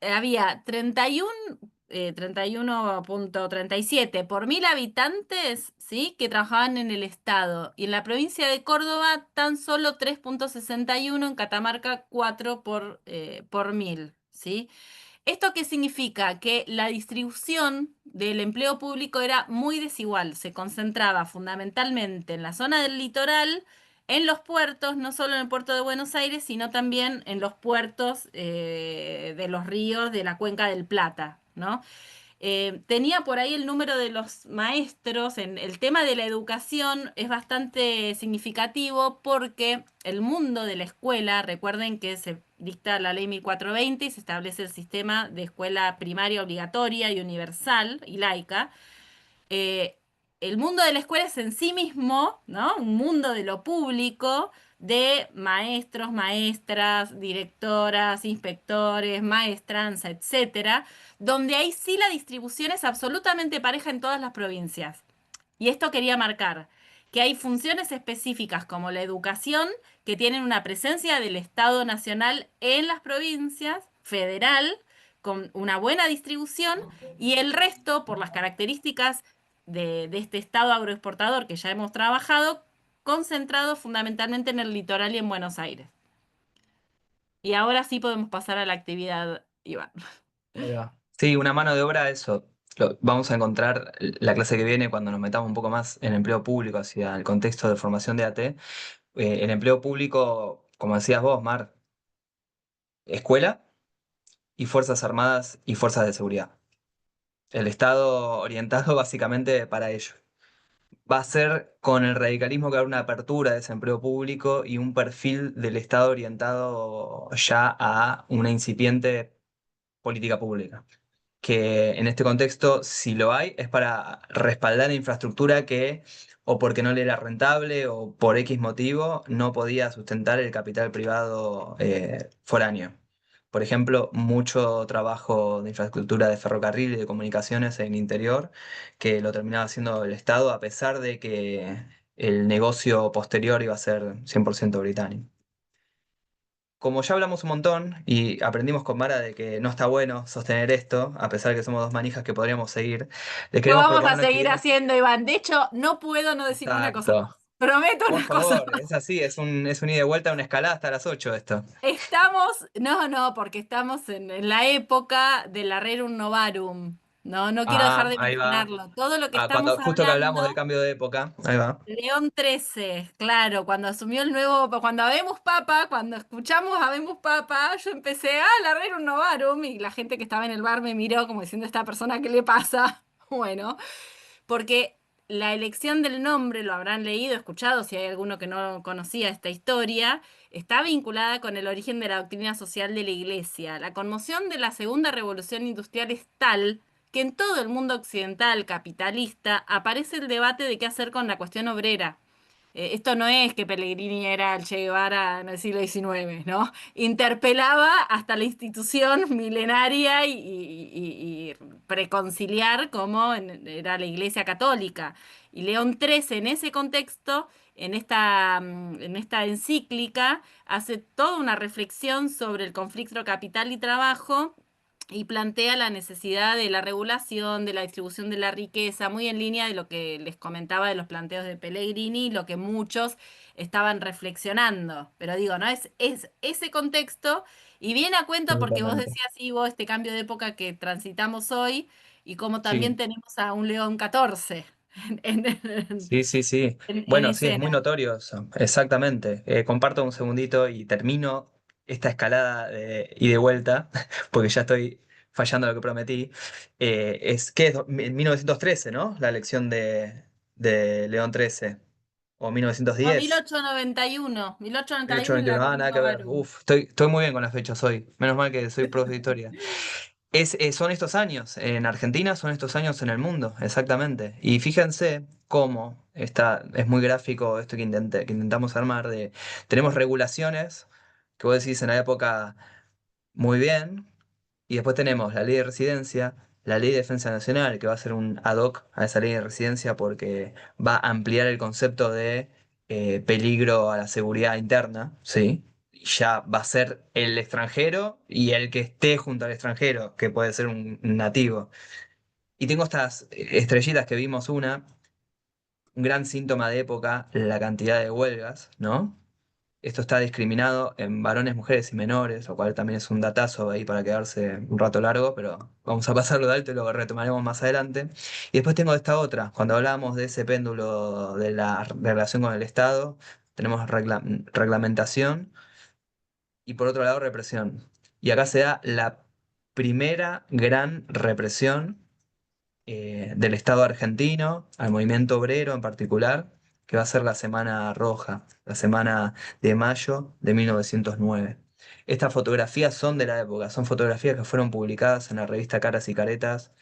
había 31,37 por 1000 habitantes, ¿sí? Que trabajaban en el Estado. Y en la provincia de Córdoba, tan solo 3,61, en Catamarca 4 por 1000, ¿sí? ¿Esto qué significa? Que la distribución del empleo público era muy desigual, se concentraba fundamentalmente en la zona del litoral, en los puertos, no solo en el puerto de Buenos Aires, sino también en los puertos de los ríos de la cuenca del Plata, ¿no? Tenía por ahí el número de los maestros. En el tema de la educación es bastante significativo porque el mundo de la escuela, recuerden que se dicta la ley 1420 y se establece el sistema de escuela primaria obligatoria y universal y laica. eh, el mundo de la escuela es en sí mismo, ¿no? Un mundo de lo público, de maestros, maestras, directoras, inspectores, maestranza, etcétera, donde ahí sí la distribución es absolutamente pareja en todas las provincias. Y esto quería marcar que hay funciones específicas como la educación que tienen una presencia del Estado Nacional en las provincias, federal, con una buena distribución, y el resto, por las características de este Estado agroexportador que ya hemos trabajado, concentrado fundamentalmente en el litoral y en Buenos Aires. Y ahora sí podemos pasar a la actividad, Iván. Ahí va. Sí, una mano de obra, eso. Vamos a encontrar la clase que viene cuando nos metamos un poco más en empleo público, hacia el contexto de formación de AT. El empleo público, como decías vos, Mar, escuela y Fuerzas Armadas y Fuerzas de Seguridad. El Estado orientado básicamente para ello. Va a ser con el radicalismo que habrá una apertura de ese empleo público y un perfil del Estado orientado ya a una incipiente política pública. Que en este contexto, si lo hay, es para respaldar la infraestructura que, o porque no le era rentable, o por X motivo, no podía sustentar el capital privado foráneo. Por ejemplo, mucho trabajo de infraestructura de ferrocarril y de comunicaciones en el interior, que lo terminaba haciendo el Estado, a pesar de que el negocio posterior iba a ser 100% británico. Como ya hablamos un montón y aprendimos con Mara de que no está bueno sostener esto, a pesar de que somos dos manijas que podríamos seguir, les Lo queremos vamos proponer a una seguir actividad. haciendo, Iván. De hecho, no puedo no decir una cosa más. Exacto. Prometo Por una cosa favor, más. es así, es un ida y vuelta, una escalada hasta las 8 esto. No, porque estamos en la época del Rerum Novarum. No, no quiero dejar Ah, de ahí va. mencionarlo. Todo lo que Ah, estamos justo que hablamos del hablando, cambio de época, ahí va. León XIII, claro, cuando asumió el nuevo, cuando habemos papa, cuando escuchamos habemos papa, yo empecé, la Rerum Novarum, y la gente que estaba en el bar me miró como diciendo, ¿esta persona qué le pasa? Bueno. Porque la elección del nombre, lo habrán leído, escuchado, si hay alguno que no conocía esta historia, está vinculada con el origen de la doctrina social de la Iglesia. La conmoción de la segunda revolución industrial es tal que en todo el mundo occidental capitalista aparece el debate de qué hacer con la cuestión obrera. Esto no es que Pellegrini era el Che Guevara en el siglo XIX, ¿no? Interpelaba hasta la institución milenaria y preconciliar como era la Iglesia Católica. Y León XIII en ese contexto, en esta encíclica, hace toda una reflexión sobre el conflicto capital y trabajo y plantea la necesidad de la regulación, de la distribución de la riqueza, muy en línea de lo que les comentaba de los planteos de Pellegrini, lo que muchos estaban reflexionando. Pero digo, ¿no? Es ese contexto, y viene a cuento porque vos Absolutamente. decías, Ivo, este cambio de época que transitamos hoy, y como también Sí, tenemos a un León XIV en, en- sí, sí, sí. en Bueno, sí, es muy escena. notorio eso, exactamente. Comparto un segundito y termino esta escalada de ida y de vuelta, porque ya estoy fallando lo que prometí. Es que es en 1913, ¿no? La elección de León XIII. O No, 1910. 1891, 1891 en la 1821, nada Rerum que ver. Novarum. Uf, estoy muy bien con las fechas hoy. Menos mal que soy profe de historia. Son estos años en Argentina, son estos años en el mundo, exactamente. Y fíjense cómo es muy gráfico esto que intentamos armar de, tenemos regulaciones, que vos decís en la época muy bien, y después tenemos la ley de residencia, la ley de defensa nacional, que va a ser un ad hoc a esa ley de residencia porque va a ampliar el concepto de peligro a la seguridad interna, ¿sí? Y ya va a ser el extranjero y el que esté junto al extranjero, que puede ser un nativo. Y tengo estas estrellitas que vimos un gran síntoma de época, la cantidad de huelgas, ¿no? Esto está discriminado en varones, mujeres y menores, lo cual también es un datazo ahí para quedarse un rato largo, pero vamos a pasarlo de alto y lo retomaremos más adelante. Y después tengo esta otra, cuando hablábamos de ese péndulo de la relación con el Estado, tenemos reglamentación y por otro lado represión. Y acá se da la primera gran represión del Estado argentino, al movimiento obrero en particular, que va a ser la Semana Roja, la semana de mayo de 1909. Estas fotografías son de la época, son fotografías que fueron publicadas en la revista Caras y Caretas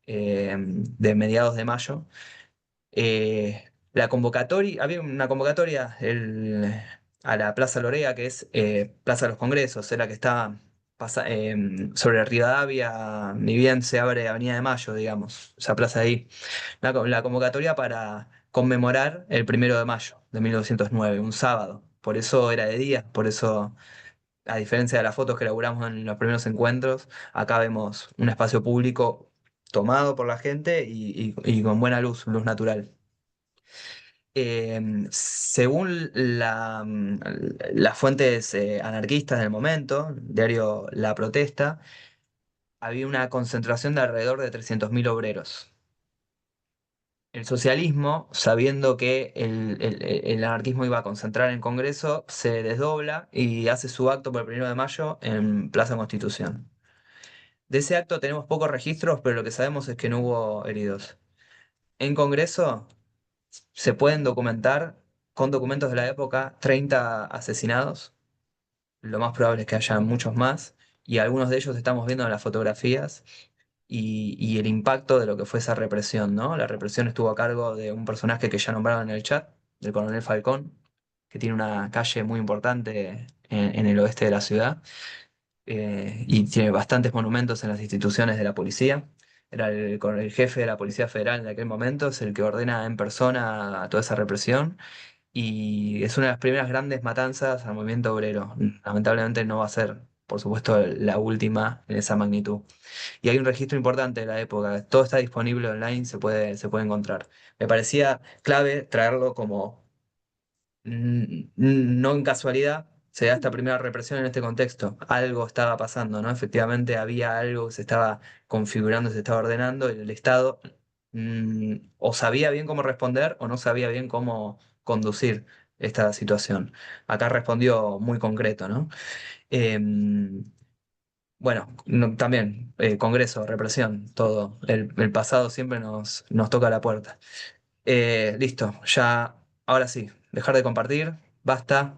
de mediados de mayo. La convocatoria, había una convocatoria a la Plaza Lorea, que es Plaza de los Congresos, es la que está sobre Rivadavia, ni bien se abre Avenida de Mayo, digamos, esa plaza ahí. La convocatoria para conmemorar el 1 de Mayo de 1909, un sábado. Por eso era de día, por eso, a diferencia de las fotos que elaboramos en los primeros encuentros, acá vemos un espacio público tomado por la gente y con buena luz, luz natural. Según las fuentes anarquistas del momento, diario La Protesta, había una concentración de alrededor de 300.000 obreros. El socialismo, sabiendo que el anarquismo iba a concentrar en Congreso, se desdobla y hace su acto por el 1 de Mayo en Plaza Constitución. De ese acto tenemos pocos registros, pero lo que sabemos es que no hubo heridos. En Congreso se pueden documentar, con documentos de la época, 30 asesinados. Lo más probable es que haya muchos más, y algunos de ellos estamos viendo en las fotografías y el impacto de lo que fue esa represión, ¿no? La represión estuvo a cargo de un personaje que ya nombraron en el chat, del coronel Falcón, que tiene una calle muy importante en el oeste de la ciudad, y tiene bastantes monumentos en las instituciones de la policía. Era el jefe de la Policía Federal en aquel momento, es el que ordena en persona a toda esa represión, y es una de las primeras grandes matanzas al movimiento obrero. Lamentablemente no va a ser, por supuesto, la última en esa magnitud. Y hay un registro importante de la época, todo está disponible online, se puede encontrar. Me parecía clave traerlo como, no en casualidad, se da esta primera represión en este contexto. Algo estaba pasando, ¿no? Efectivamente había algo que se estaba configurando, se estaba ordenando, y el Estado o sabía bien cómo responder o no sabía bien cómo conducir esta situación. Acá respondió muy concreto, ¿no? Em, bueno, también, Congreso, represión, todo. El pasado siempre nos toca la puerta. Listo, ya, ahora sí, dejar de compartir, basta,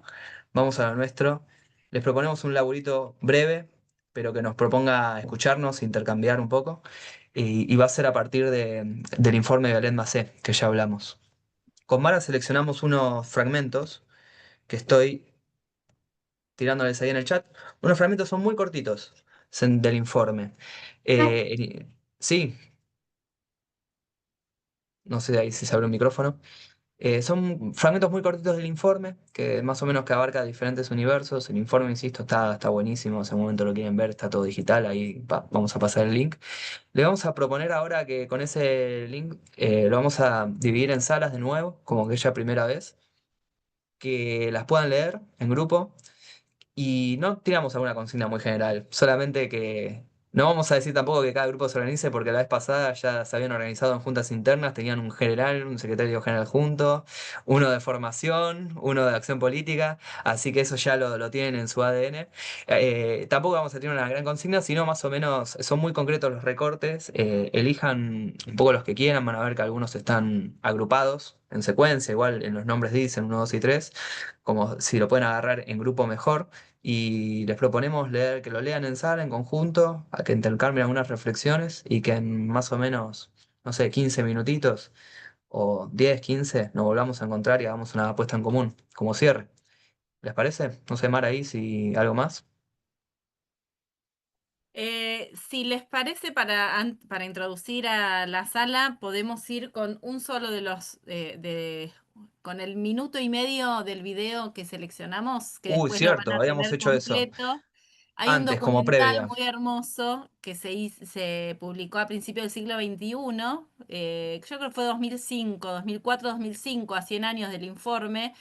vamos a lo nuestro. Les proponemos un laburito breve, pero que nos proponga escucharnos, intercambiar un poco, y va a ser a partir del informe de Belén Macé, que ya hablamos. Con Mara seleccionamos unos fragmentos que estoy tirándoles ahí en el chat. Unos fragmentos son muy cortitos del informe. Sí, no sé ahí si se abre un micrófono. Son fragmentos muy cortitos del informe, que más o menos que abarca diferentes universos. El informe, insisto, está buenísimo. Si en un momento lo quieren ver, está todo digital. Ahí vamos a pasar el link. Le vamos a proponer ahora que con ese link lo vamos a dividir en salas de nuevo, como aquella primera vez, que las puedan leer en grupo. Y no tiramos alguna consigna muy general, solamente que no vamos a decir tampoco que cada grupo se organice, porque la vez pasada ya se habían organizado en juntas internas, tenían un general, un secretario general junto, uno de formación, uno de acción política, así que eso ya lo tienen en su ADN. Tampoco vamos a tener una gran consigna, sino más o menos son muy concretos los recortes, elijan un poco los que quieran, van a ver que algunos están agrupados en secuencia, igual en los nombres dicen 1, 2 y 3, como si lo pueden agarrar en grupo mejor, y les proponemos que lo lean en sala, en conjunto, a que intercambien algunas reflexiones y que en más o menos, no sé, 15 minutitos o 10, 15 nos volvamos a encontrar y hagamos una apuesta en común, como cierre. ¿Les parece? No sé, Mar, ahí si algo más. Si les parece, para introducir a la sala, podemos ir con un solo con el minuto y medio del video que seleccionamos, que Uy, después lo van cierto, a habíamos tener hecho eso. completo. Hay un Antes, como documental previa. muy hermoso que se publicó a principios del siglo XXI, yo creo que fue 2005, 2004, 2005, a 100 años del informe,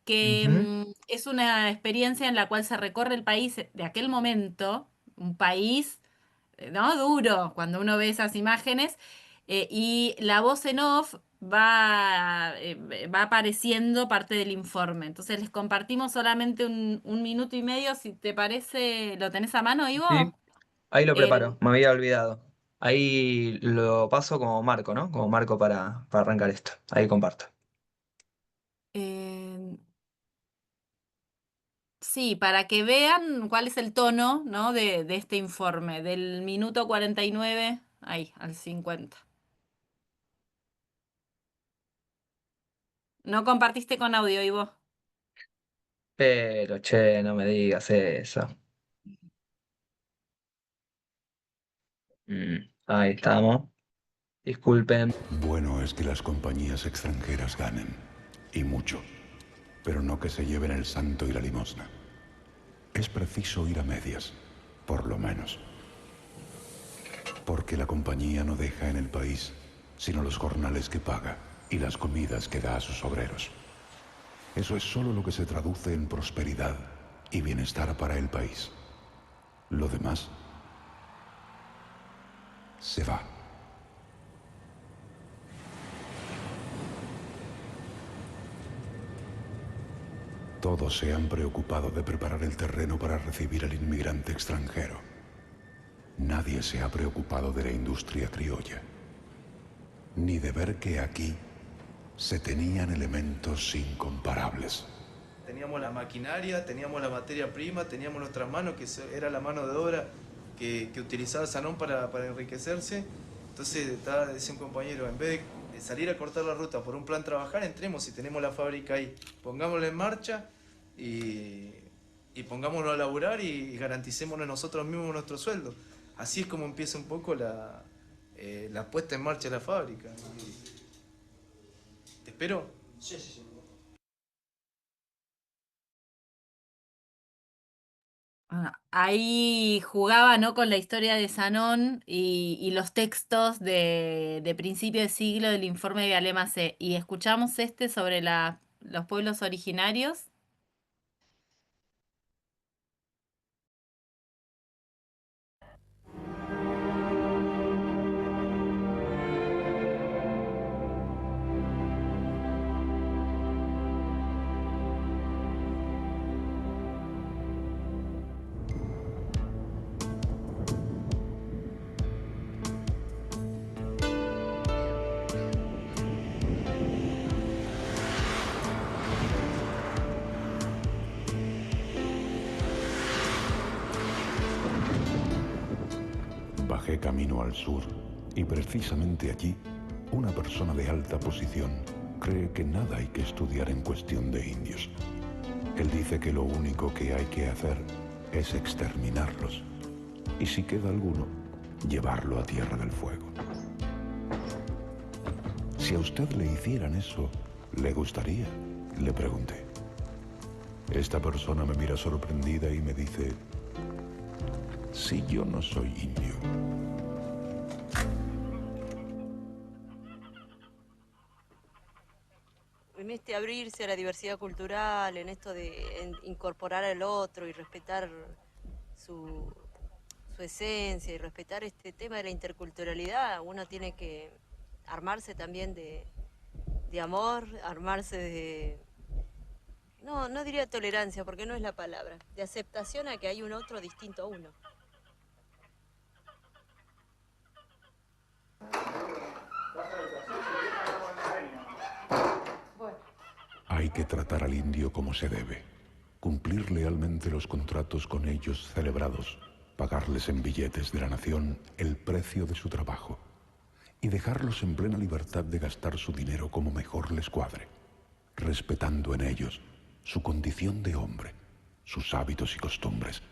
que Ujú. es una experiencia en la cual se recorre el país de aquel momento, un país, ¿no? Duro, cuando uno ve esas imágenes, y la voz en off va apareciendo parte del informe. Entonces les compartimos solamente un minuto y medio, si te parece, ¿lo tenés a mano, Sí, Ivo? ahí lo Eh, preparo, me había olvidado. Ahí lo paso como marco, ¿no? Como marco para arrancar esto. Ahí comparto. eh, sí, para que vean cuál es el tono, ¿no? de este informe, del minuto 49 ahí, al 50. No compartiste con audio, Ivo. Pero, che, no me digas eso. Ahí estamos. Disculpen. Bueno es que las compañías extranjeras ganen, y mucho, pero no que se lleven el santo y la limosna. Es preciso ir a medias, por lo menos. Porque la compañía no deja en el país sino los jornales que paga y las comidas que da a sus obreros. Eso es solo lo que se traduce en prosperidad y bienestar para el país. Lo demás se va. Todos se han preocupado de preparar el terreno para recibir al inmigrante extranjero. Nadie se ha preocupado de la industria criolla, ni de ver que aquí se tenían elementos incomparables. Teníamos la maquinaria, teníamos la materia prima, teníamos nuestras manos, que era la mano de obra que utilizaba Sanón para enriquecerse. Entonces decía un compañero, en vez de salir a cortar la ruta por un plan trabajar, entremos y tenemos la fábrica ahí, pongámosla en marcha y pongámonos a laburar y garanticémonos nosotros mismos nuestro sueldo. Así es como empieza un poco la puesta en marcha de la fábrica. ¿Te espero? Sí, sí, sí. Ahí jugaba, ¿no?, con la historia de Sanón y los textos de principio de siglo del informe de Alemacé. Y escuchamos sobre los pueblos originarios. Bajé camino al sur y precisamente allí, una persona de alta posición cree que nada hay que estudiar en cuestión de indios. Él dice que lo único que hay que hacer es exterminarlos y si queda alguno, llevarlo a Tierra del Fuego. Si a usted le hicieran eso, ¿le gustaría?, le pregunté. Esta persona me mira sorprendida y me dice: si yo no soy indio. En este abrirse a la diversidad cultural, en esto de incorporar al otro y respetar su esencia y respetar este tema de la interculturalidad, uno tiene que armarse también de amor, armarse de... No diría tolerancia, porque no es la palabra, de aceptación a que hay un otro distinto a uno. Hay que tratar al indio como se debe, cumplir lealmente los contratos con ellos celebrados, pagarles en billetes de la nación el precio de su trabajo y dejarlos en plena libertad de gastar su dinero como mejor les cuadre, respetando en ellos su condición de hombre, sus hábitos y costumbres,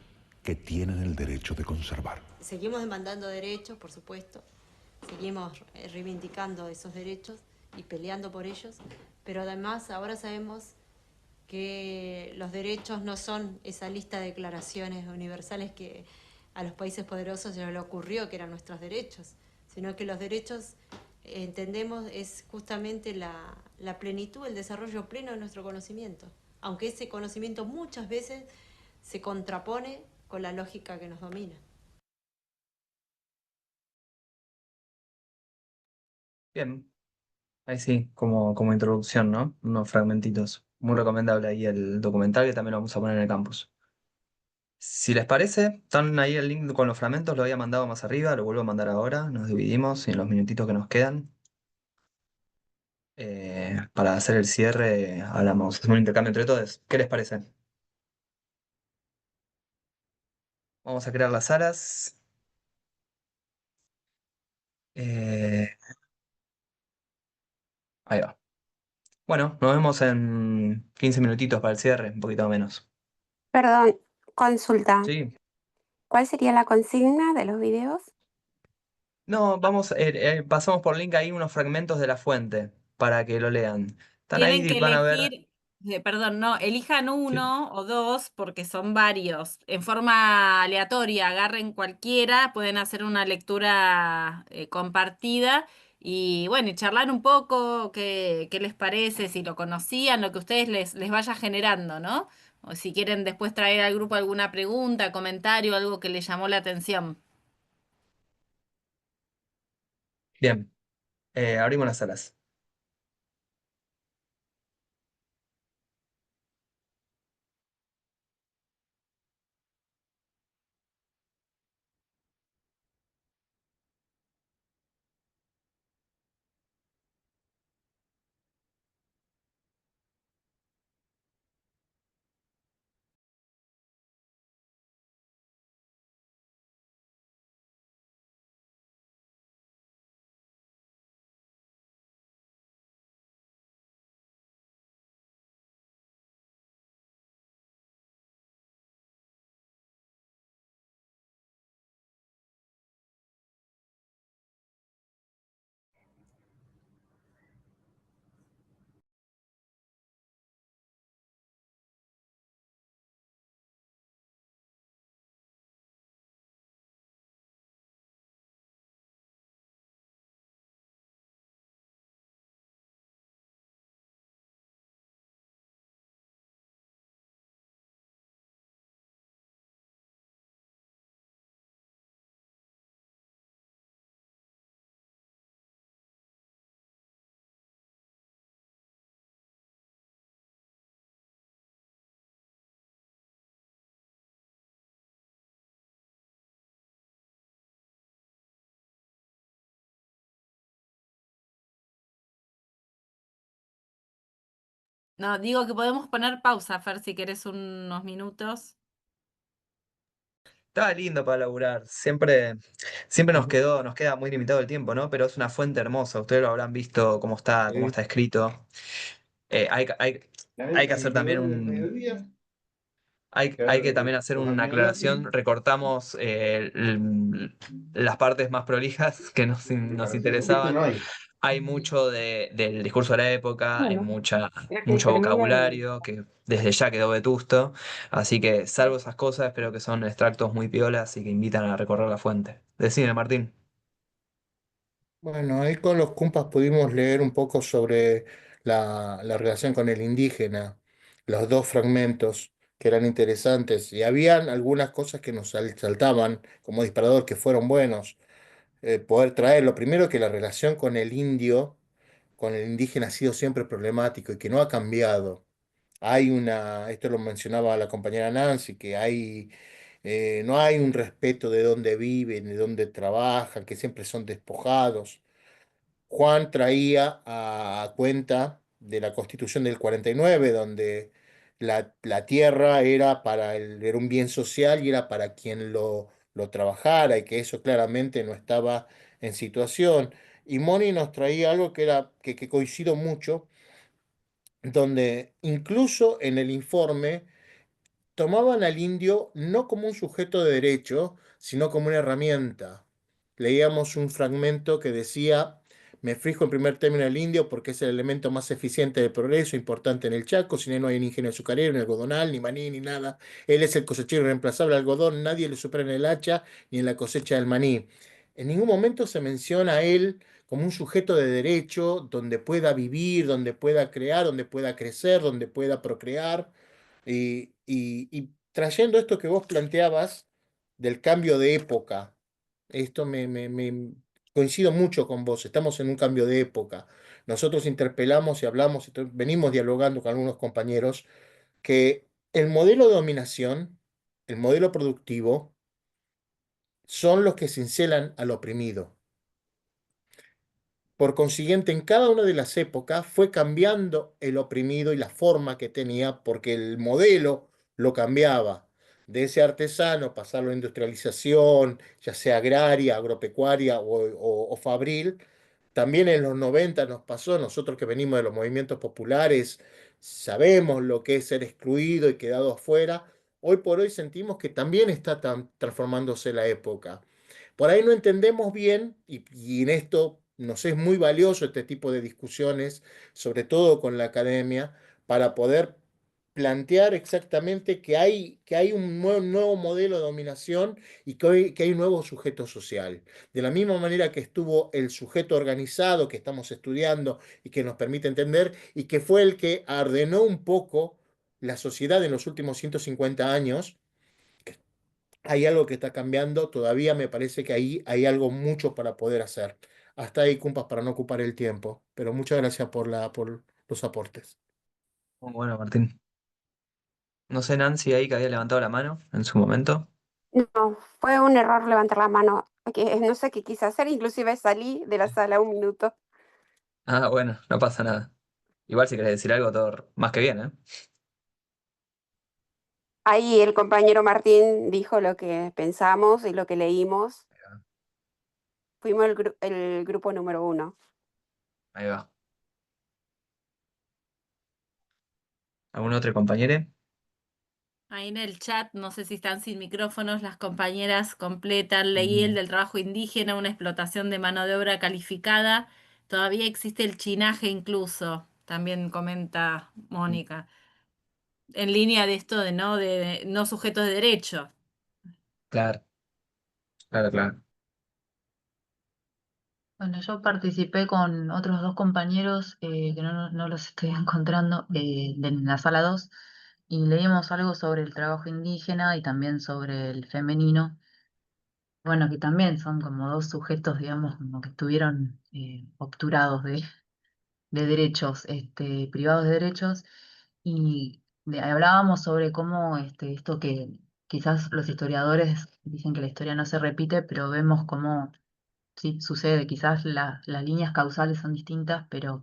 que tienen el derecho de conservar. Seguimos demandando derechos, por supuesto, seguimos reivindicando esos derechos y peleando por ellos, pero además ahora sabemos que los derechos no son esa lista de declaraciones universales que a los países poderosos ya le ocurrió que eran nuestros derechos, sino que los derechos, entendemos, es justamente la plenitud, el desarrollo pleno de nuestro conocimiento, aunque ese conocimiento muchas veces se contrapone con la lógica que nos domina. Bien, ahí sí, como introducción, ¿no? Unos fragmentitos. Muy recomendable ahí el documental que también lo vamos a poner en el campus. Si les parece, están ahí el link con los fragmentos, lo había mandado más arriba, lo vuelvo a mandar ahora, nos dividimos en los minutitos que nos quedan. Para hacer el cierre, hablamos, hacemos un intercambio entre todos. ¿Qué les parece? Vamos a crear las salas. Eh, Ahí va. Bueno, nos vemos en 15 minutitos para el cierre, un poquito menos. Perdón, consulta. Sí. ¿Cuál sería la consigna de los videos? No, pasamos por link ahí unos fragmentos de la fuente para que lo lean. Están ahí Tienen y que van a ver. elegir, perdón, no, elijan Sí. uno o dos porque son varios. En forma aleatoria, agarren cualquiera, pueden hacer una lectura compartida y bueno, y charlar un poco qué les parece, si lo conocían, lo que ustedes les vaya generando, ¿no? O si quieren después traer al grupo alguna pregunta, comentario, algo que les llamó la atención. Bien, abrimos las salas. No, digo que podemos poner pausa, Fer, si querés unos minutos. Estaba lindo para laburar. Siempre nos queda muy limitado el tiempo, ¿no? Pero es una fuente hermosa. Ustedes lo habrán visto cómo está escrito. Hay que hacer también hay que también hacer una aclaración. Recortamos las partes más prolijas que nos interesaban. Hay mucho del discurso de la época, hay Bueno, ya que mucho terminen, vocabulario que desde ya quedó vetusto. Así que, salvo esas cosas, espero que son extractos muy piolas y que invitan a recorrer la fuente. Decime, Martín. Bueno, ahí con los cumpas pudimos leer un poco sobre la relación con el indígena, los dos fragmentos que eran interesantes y habían algunas cosas que nos saltaban como disparador que fueron buenos poder traerlo. Primero que la relación con el indio, con el indígena ha sido siempre problemático y que no ha cambiado. Esto lo mencionaba la compañera Nancy, que no hay un respeto de dónde viven, de dónde trabajan, que siempre son despojados. Juan traía a cuenta de la Constitución del 49, donde la tierra era un bien social y era para quien lo trabajara y que eso claramente no estaba en situación. Y Moni nos traía algo que coincido mucho, donde incluso en el informe tomaban al indio no como un sujeto de derecho, sino como una herramienta. Leíamos un fragmento que decía, me fijo en primer término el indio porque es el elemento más eficiente de progreso, importante en el Chaco, sin él no hay ni ingenio azucarero, ni algodonal, ni maní, ni nada. Él es el cosechero irreemplazable del algodón, nadie le supera en el hacha ni en la cosecha del maní. En ningún momento se menciona a él como un sujeto de derecho donde pueda vivir, donde pueda crear, donde pueda crecer, donde pueda procrear. Y trayendo esto que vos planteabas del cambio de época, esto coincido mucho con vos, estamos en un cambio de época. Nosotros interpelamos y hablamos y venimos dialogando con algunos compañeros que el modelo de dominación, el modelo productivo, son los que cincelan al oprimido. Por consiguiente, en cada una de las épocas fue cambiando el oprimido y la forma que tenía, porque el modelo lo cambiaba. De ese artesano, pasarlo a industrialización, ya sea agraria, agropecuaria o fabril, también en los 90 nos pasó, nosotros que venimos de los movimientos populares, sabemos lo que es ser excluido y quedado afuera. Hoy por hoy sentimos que también está transformándose la época. Por ahí no entendemos bien, y en esto nos es muy valioso este tipo de discusiones, sobre todo con la academia, para poder plantear exactamente que hay un nuevo modelo de dominación y que hay un nuevo sujeto social. De la misma manera que estuvo el sujeto organizado que estamos estudiando y que nos permite entender, y que fue el que ordenó un poco la sociedad en los últimos 150 años, hay algo que está cambiando, todavía me parece que ahí hay algo mucho para poder hacer. Hasta ahí, compas, para no ocupar el tiempo, pero muchas gracias por los aportes. Muy bueno, Martín. No sé, Nancy ahí que había levantado la mano en su momento. No, fue un error levantar la mano. No sé qué quise hacer, inclusive salí de la sala un minuto. Ah, bueno, no pasa nada. Igual si querés decir algo, todo más que bien, ¿eh? Ahí el compañero Martín dijo lo que pensamos y lo que leímos. Fuimos el grupo número 1. Ahí va. ¿Algún otro compañero? Ahí en el chat, no sé si están sin micrófonos, las compañeras completan, leí el del trabajo indígena, una explotación de mano de obra calificada. Todavía existe el chinaje incluso, también comenta Mónica, en línea de esto de no sujetos de derecho. Claro, claro, claro. Bueno, yo participé con otros dos compañeros que no los estoy encontrando en la sala 2 y leímos algo sobre el trabajo indígena y también sobre el femenino. Bueno, que también son como dos sujetos, digamos, como que estuvieron obturados de derechos, privados de derechos, y hablábamos sobre cómo esto que quizás los historiadores dicen que la historia no se repite, pero vemos cómo sí sucede, quizás las líneas causales son distintas, pero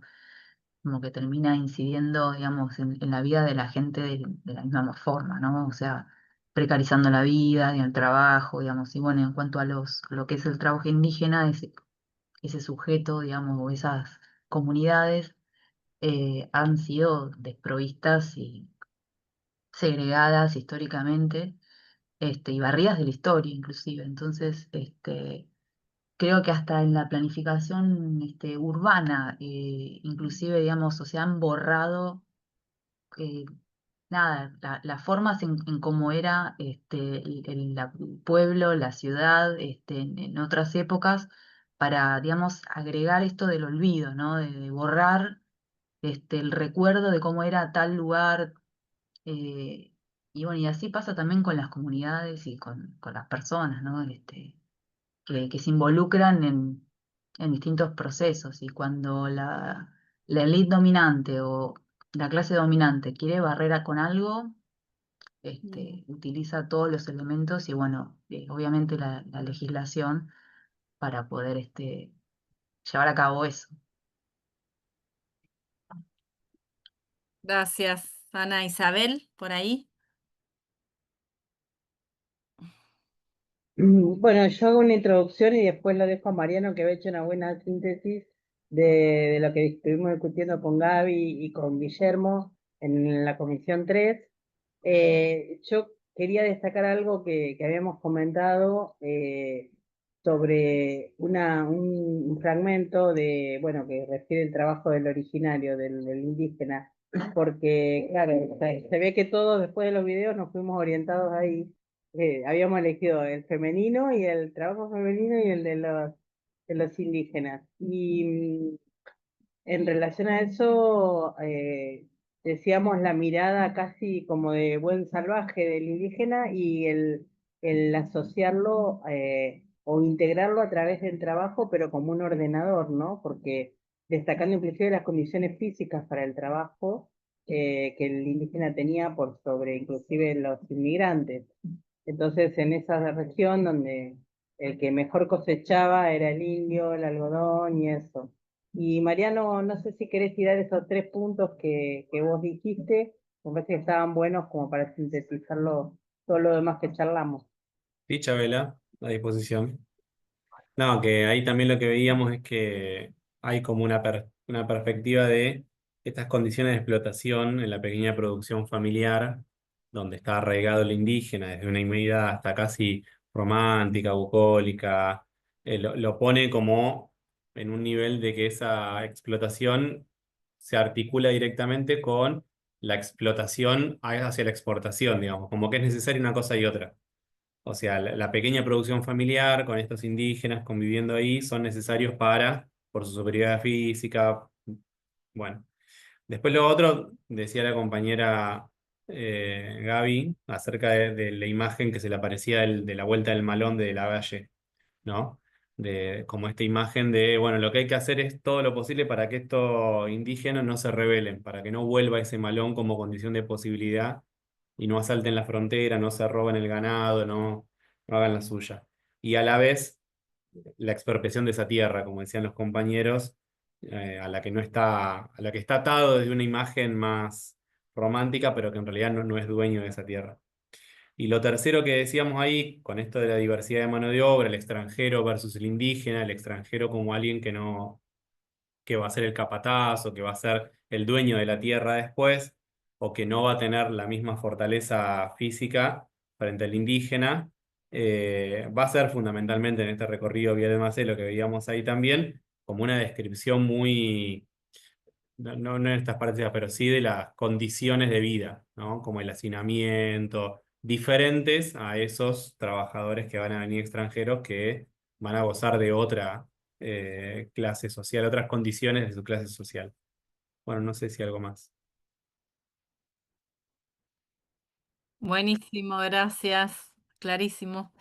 como que termina incidiendo, digamos, en la vida de la gente de la misma forma, ¿no? O sea, precarizando la vida y el trabajo, digamos, y bueno, en cuanto a lo que es el trabajo indígena, ese sujeto, digamos, o esas comunidades han sido desprovistas y segregadas históricamente, y barridas de la historia inclusive. Entonces, creo que hasta en la planificación urbana, inclusive, digamos, o se han borrado eh, nada, las formas en cómo era el pueblo, la ciudad, en otras épocas, para, digamos, agregar esto del olvido, ¿no? De borrar el recuerdo de cómo era tal lugar. eh, y bueno, y así pasa también con las comunidades y con las personas, ¿no? Que se involucran en distintos procesos y cuando la elite dominante o la clase dominante quiere barrera con algo, utiliza todos los elementos y bueno, obviamente la legislación para poder llevar a cabo eso. Gracias, Ana Isabel, por ahí. Bueno, yo hago una introducción y después lo dejo a Mariano que ha hecho una buena síntesis de lo que estuvimos discutiendo con Gaby y con Guillermo en la Comisión 3. Yo quería destacar algo que habíamos comentado sobre un fragmento bueno, que refiere el trabajo del originario, del indígena, porque, claro, se ve que todos después de los videos nos fuimos orientados ahí. Habíamos elegido el femenino y el trabajo femenino y el de los indígenas. Y en relación a eso, decíamos la mirada casi como de buen salvaje del indígena y el asociarlo o integrarlo a través del trabajo, pero como un ordenador, ¿no? Porque destacando inclusive las condiciones físicas para el trabajo que el indígena tenía por sobre inclusive los inmigrantes. Entonces, en esa región donde el que mejor cosechaba era el indio, el algodón y eso. Y Mariano, no sé si querés tirar esos 3 puntos que vos dijiste, me parece que estaban buenos como para sintetizarlo todo lo demás que charlamos. Sí, Chabela, a disposición. No, que ahí también lo que veíamos es que hay como una perspectiva de estas condiciones de explotación en la pequeña producción familiar, donde está arraigado el indígena desde una inmunidad hasta casi romántica, bucólica, lo pone como en un nivel de que esa explotación se articula directamente con la explotación hacia la exportación, digamos, como que es necesaria una cosa y otra. O sea, la pequeña producción familiar con estos indígenas conviviendo ahí son necesarios por su superioridad física. Bueno, después lo otro, decía la compañera Gaby, acerca de la imagen que se le aparecía de la vuelta del malón de Lavalle, ¿no? Como esta imagen de, bueno, lo que hay que hacer es todo lo posible para que estos indígenas no se rebelen, para que no vuelva ese malón como condición de posibilidad y no asalten la frontera, no se roben el ganado, no hagan la suya. Y a la vez, la expropiación de esa tierra, como decían los compañeros, a la que no está, a la que está atado desde una imagen más romántica, pero que en realidad no es dueño de esa tierra. Y lo tercero que decíamos ahí, con esto de la diversidad de mano de obra, el extranjero versus el indígena, el extranjero como alguien que va a ser el capataz o que va a ser el dueño de la tierra después, o que no va a tener la misma fortaleza física frente al indígena, va a ser fundamentalmente en este recorrido Vía de Macelo que veíamos ahí también, como una descripción muy, no en estas partes, pero sí de las condiciones de vida, ¿no? Como el hacinamiento, diferentes a esos trabajadores que van a venir extranjeros que van a gozar de otra clase social, otras condiciones de su clase social. Bueno, no sé si algo más. Buenísimo, gracias. Clarísimo.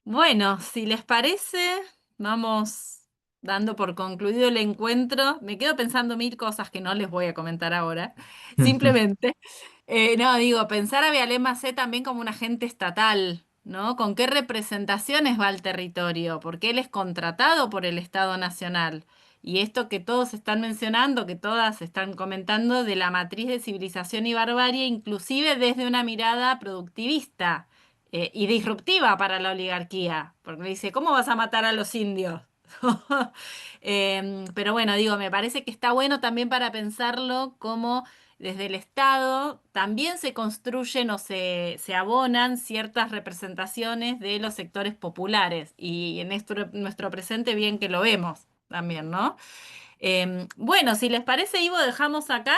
Bueno, si les parece, vamos dando por concluido el encuentro. Me quedo pensando mil cosas que no les voy a comentar ahora. Simplemente, no, digo, pensar a Vialema Macé también como un agente estatal, ¿no? ¿Con qué representaciones va al territorio? Porque él es contratado por el Estado Nacional. Y esto que todos están mencionando, que todas están comentando, de la matriz de civilización y barbarie, inclusive desde una mirada productivista y disruptiva para la oligarquía, porque dice, ¿cómo vas a matar a los indios? Pero bueno, digo, me parece que está bueno también para pensarlo como desde el Estado también se construyen o se abonan ciertas representaciones de los sectores populares y en nuestro presente bien que lo vemos también, ¿no? Bueno, si les parece, Ivo, dejamos acá.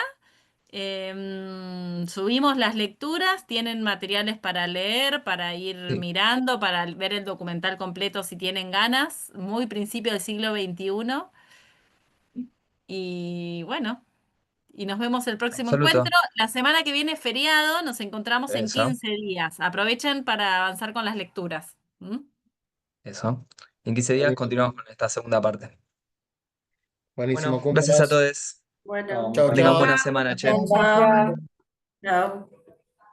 Subimos las lecturas, tienen materiales para leer, para ir Sí, mirando, para ver el documental completo si tienen ganas, muy principio del siglo XXI. Y bueno, y nos vemos el próximo encuentro. absoluto. La semana que viene, feriado, nos encontramos en Eso, 15 días. Aprovechen para avanzar con las lecturas. ¿Mm? eso. En 15 días continuamos Buenísimo, con esta segunda parte. buenísimo, Bueno, gracias a compañeros. todos. Bueno, Chao, Que tengan chao. buena Chao. semana, che. Gracias. chao. Chao.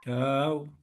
Chao.